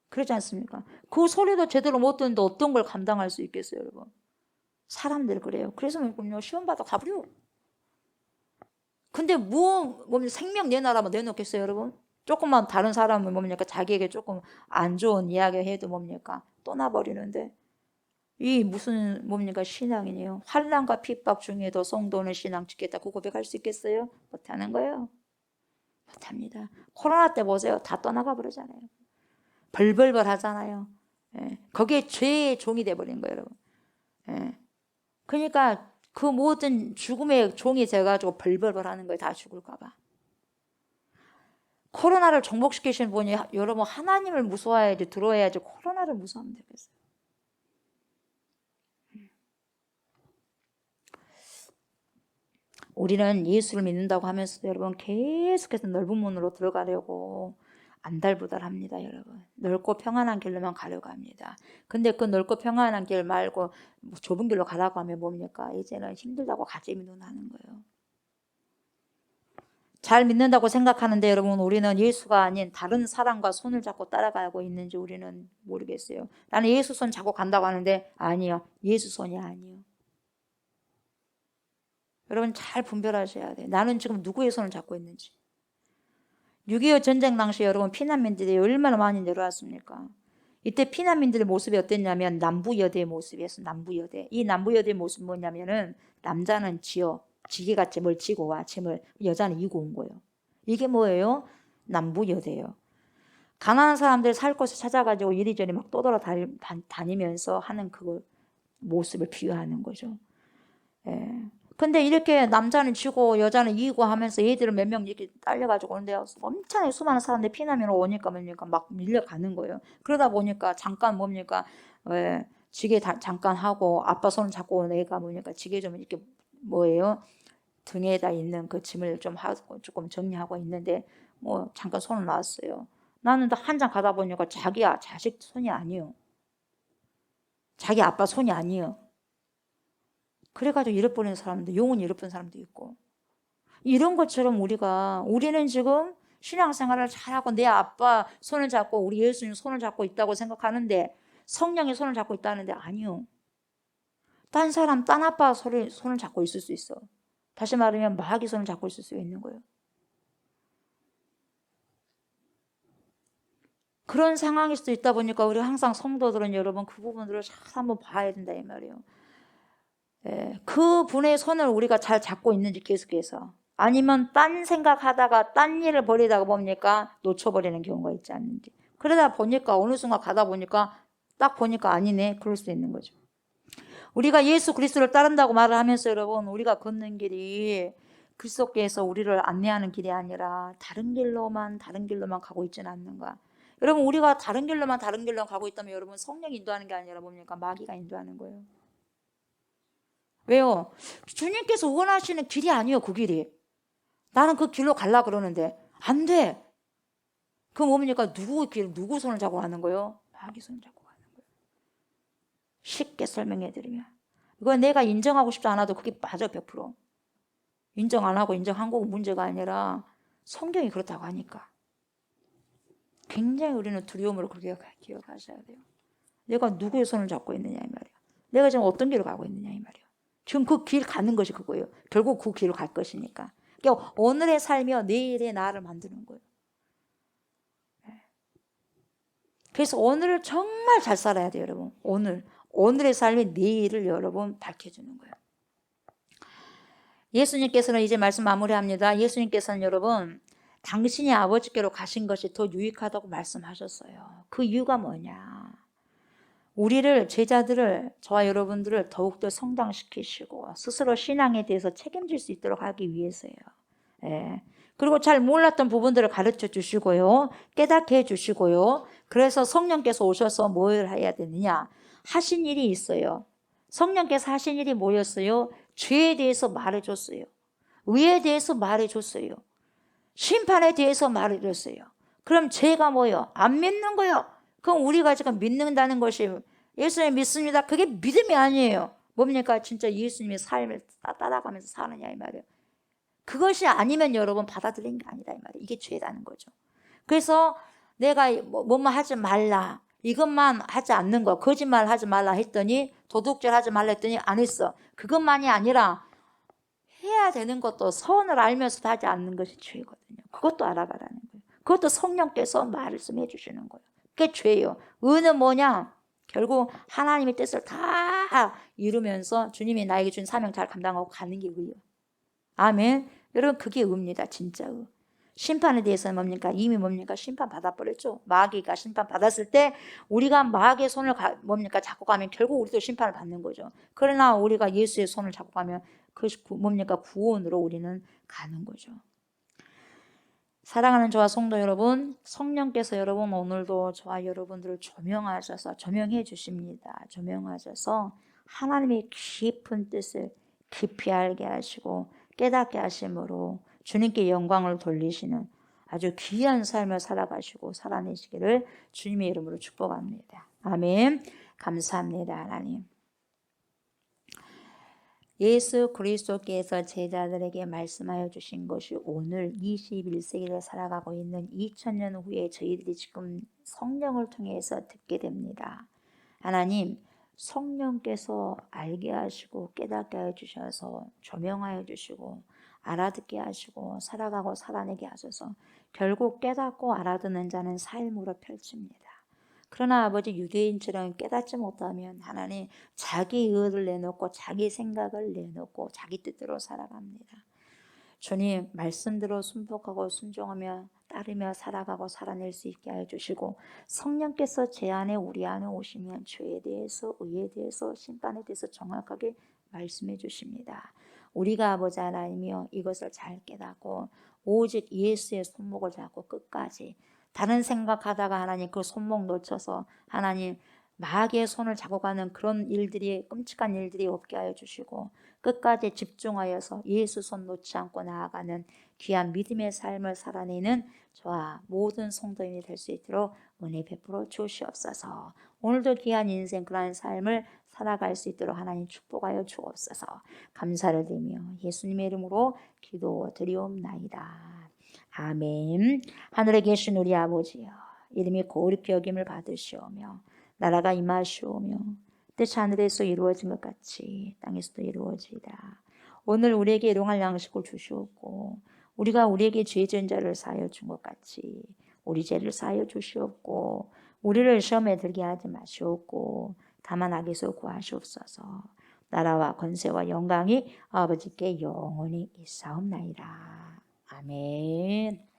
그렇지 않습니까? 그 소리도 제대로 못 듣는데 어떤 걸 감당할 수 있겠어요, 여러분? 사람들 그래요. 그래서 시험 받아 가버려. 근데 생명 내놔라면 내놓겠어요, 여러분? 조금만 다른 사람은 뭡니까? 자기에게 조금 안 좋은 이야기 해도 뭡니까? 떠나버리는데 이 무슨 뭡니까? 신앙이네요. 환난과 핍박 중에도 성도는 신앙 지켰다. 그 고백할 수 있겠어요? 못하는 거예요. 못합니다. 코로나 때 보세요. 다 떠나가 버리잖아요. 벌벌벌 하잖아요. 거기에 죄의 종이 돼버린 거예요, 여러분. 그러니까 그 모든 죽음의 종이 돼가지고 벌벌벌 하는 거예요. 다 죽을까 봐. 코로나를 정복시키신 분이 여러분 하나님을 무서워해야지, 들어야지 코로나를 무서워하면 되겠어요. 우리는 예수를 믿는다고 하면서도 여러분 계속해서 넓은 문으로 들어가려고 안달부달합니다, 여러분. 넓고 평안한 길로만 가려고 합니다. 근데 그 넓고 평안한 길 말고 좁은 길로 가라고 하면 뭡니까? 이제는 힘들다고 가짐이 눈하는 거예요. 잘 믿는다고 생각하는데 여러분 우리는 예수가 아닌 다른 사람과 손을 잡고 따라가고 있는지 우리는 모르겠어요. 나는 예수 손 잡고 간다고 하는데 아니요, 예수 손이 아니요. 여러분 잘 분별하셔야 돼요. 나는 지금 누구의 손을 잡고 있는지. 6.25 전쟁 당시 여러분 피난민들이 얼마나 많이 내려왔습니까? 이때 피난민들의 모습이 어땠냐면 남부여대의 모습이었어요. 남부여대. 이 남부여대의 모습은 뭐냐면은 남자는 지게가 짐을 지고 와, 짐을. 여자는 이고 온 거예요. 이게 뭐예요? 남부여대예요. 가난한 사람들 살 곳을 찾아가지고 이리저리 막 떠돌아다니면서 하는 그 모습을 비유하는 거죠. 근데 이렇게 남자는 지고 여자는 이기고 하면서 얘들을 몇 명 이렇게 딸려가지고 오는데 엄청나게 수많은 사람들이 피난민으로 오니까 막 밀려가는 거예요. 그러다 보니까 잠깐 뭡니까? 지게 잠깐 하고 아빠 손을 잡고 온 애가 뭡니까? 지게 좀 이렇게 뭐예요? 등에다 있는 그 짐을 좀 하고 조금 정리하고 있는데 잠깐 손을 놨어요. 나는 한참 가다 보니까 자기 자식 손이 아니에요. 자기 아빠 손이 아니에요. 그래가지고 잃어버리는 사람도, 영혼이 잃어버린 사람도 있고. 이런 것처럼 우리는 지금 신앙생활을 잘하고 내 아빠 손을 잡고 우리 예수님 손을 잡고 있다고 생각하는데 성령의 손을 잡고 있다는데 아니요. 딴 사람, 딴 아빠 손을 잡고 있을 수 있어. 다시 말하면 마귀 손을 잡고 있을 수 있는 거예요. 그런 상황일 수도 있다 보니까 우리 항상 성도들은 여러분 그 부분들을 잘 한번 봐야 된다 이 말이에요. 그 분의 손을 우리가 잘 잡고 있는지 계속해서, 아니면 딴 생각하다가 딴 일을 벌이다가 보니까 놓쳐버리는 경우가 있지 않는지. 그러다 보니까 어느 순간 가다 보니까 딱 보니까 아니네, 그럴 수 있는 거죠. 우리가 예수 그리스도를 따른다고 말을 하면서 여러분, 우리가 걷는 길이 그리스도께서 우리를 안내하는 길이 아니라 다른 길로만 가고 있지는 않는가. 여러분, 우리가 다른 길로만 가고 있다면 여러분, 성령이 인도하는 게 아니라 뭡니까? 마귀가 인도하는 거예요. 왜요? 주님께서 원하시는 길이 아니에요. 그 길이. 나는 그 길로 가려고 그러는데 안 돼. 그럼 뭡니까? 누구 손을 잡고 가는 거예요? 마귀 손을 잡고 가는 거예요. 쉽게 설명해 드리면, 이거 내가 인정하고 싶지 않아도 그게 맞아. 100% 인정 안 하고 인정한 거고 문제가 아니라 성경이 그렇다고 하니까 굉장히 우리는 두려움으로 그렇게 기억하셔야 돼요. 내가 누구의 손을 잡고 있느냐 이 말이에요. 내가 지금 어떤 길을 가고 있느냐 이 말이에요. 지금 그 길 가는 것이 그거예요. 결국 그 길을 갈 것이니까. 그러니까 오늘의 삶이요 내일의 나를 만드는 거예요. 그래서 오늘을 정말 잘 살아야 돼요, 여러분. 오늘의 삶이 내일을 여러분 밝혀주는 거예요. 예수님께서는 이제 말씀 마무리합니다. 예수님께서는 여러분, 당신이 아버지께로 가신 것이 더 유익하다고 말씀하셨어요. 그 이유가 뭐냐? 우리를, 제자들을, 저와 여러분들을 더욱더 성장시키시고 스스로 신앙에 대해서 책임질 수 있도록 하기 위해서예요. 그리고 잘 몰랐던 부분들을 가르쳐 주시고요, 깨닫게 해 주시고요. 그래서 성령께서 오셔서 뭘 해야 되느냐? 하신 일이 있어요. 성령께서 하신 일이 뭐였어요? 죄에 대해서 말해줬어요. 의에 대해서 말해줬어요. 심판에 대해서 말해줬어요. 그럼 죄가 뭐요? 안 믿는 거요. 그럼 우리가 지금 믿는다는 것이, 예수님 믿습니다, 그게 믿음이 아니에요. 뭡니까? 진짜 예수님의 삶을 따라가면서 사느냐 이 말이에요. 그것이 아니면 여러분 받아들이는 게 아니다 이 말이에요. 이게 죄라는 거죠. 그래서 내가 뭐만 하지 말라, 이것만 하지 않는 거, 거짓말 하지 말라 했더니, 도둑질 하지 말라 했더니 안 했어. 그것만이 아니라 해야 되는 것도 선을 알면서도 하지 않는 것이 죄거든요. 그것도 알아가라는 거예요. 그것도 성령께서 말씀해 주시는 거예요. 그게 죄예요. 의는 뭐냐? 결국 하나님의 뜻을 다 이루면서 주님이 나에게 준 사명 잘 감당하고 가는 게 의예요. 아멘. 여러분, 그게 의입니다. 진짜 의. 심판에 대해서는 뭡니까? 이미 뭡니까? 심판 받아버렸죠. 마귀가 심판 받았을 때 우리가 마귀의 손을 잡고 가면 결국 우리도 심판을 받는 거죠. 그러나 우리가 예수의 손을 잡고 가면 그것이 뭡니까? 구원으로 우리는 가는 거죠. 사랑하는 저와 성도 여러분, 성령께서 여러분 오늘도 저와 여러분들을 조명해 주십니다. 조명하셔서 하나님의 깊은 뜻을 깊이 알게 하시고 깨닫게 하심으로 주님께 영광을 돌리시는 아주 귀한 삶을 살아가시고 살아내시기를 주님의 이름으로 축복합니다. 아멘. 감사합니다, 하나님. 예수 그리스도께서 제자들에게 말씀하여 주신 것이 오늘 21세기를 살아가고 있는 2000년 후에 저희들이 지금 성령을 통해서 듣게 됩니다. 하나님, 성령께서 알게 하시고 깨닫게 해주셔서 조명하여 주시고 알아듣게 하시고 살아가고 살아내게 하셔서 결국 깨닫고 알아듣는 자는 삶으로 펼칩니다. 그러나 아버지, 유대인처럼 깨닫지 못하면 하나님 자기 의를 내놓고 자기 생각을 내놓고 자기 뜻대로 살아갑니다. 주님, 말씀대로 순복하고 순종하며 따르며 살아가고 살아낼 수 있게 해주시고, 성령께서 제 안에 우리 안에 오시면 죄에 대해서, 의에 대해서, 심판에 대해서 정확하게 말씀해 주십니다. 우리가 아버지 하나님이여 이것을 잘 깨닫고 오직 예수의 손목을 잡고 끝까지, 다른 생각하다가 하나님 그 손목 놓쳐서 하나님 마귀의 손을 잡고 가는 그런 일들이, 끔찍한 일들이 없게 하여 주시고 끝까지 집중하여서 예수 손 놓지 않고 나아가는 귀한 믿음의 삶을 살아내는 저와 모든 성도인이 될 수 있도록 은혜 베풀어 주시옵소서. 오늘도 귀한 인생 그러한 삶을 살아갈 수 있도록 하나님 축복하여 주옵소서. 감사를 드리며 예수님의 이름으로 기도드리옵나이다. 아멘. 하늘에 계신 우리 아버지여, 이름이 거룩히 여김을 받으시오며 나라가 임하시오며 뜻이 하늘에서 이루어진 것 같이 땅에서도 이루어지이다. 오늘 우리에게 일용할 양식을 주시옵고 우리가 우리에게 죄 지은 자를 사하여 준 것 같이 우리 죄를 사하여 주시옵고 우리를 시험에 들게 하지 마시옵고 다만 악에서 구하시옵소서. 나라와 권세와 영광이 아버지께 영원히 있사옵나이다. 아멘.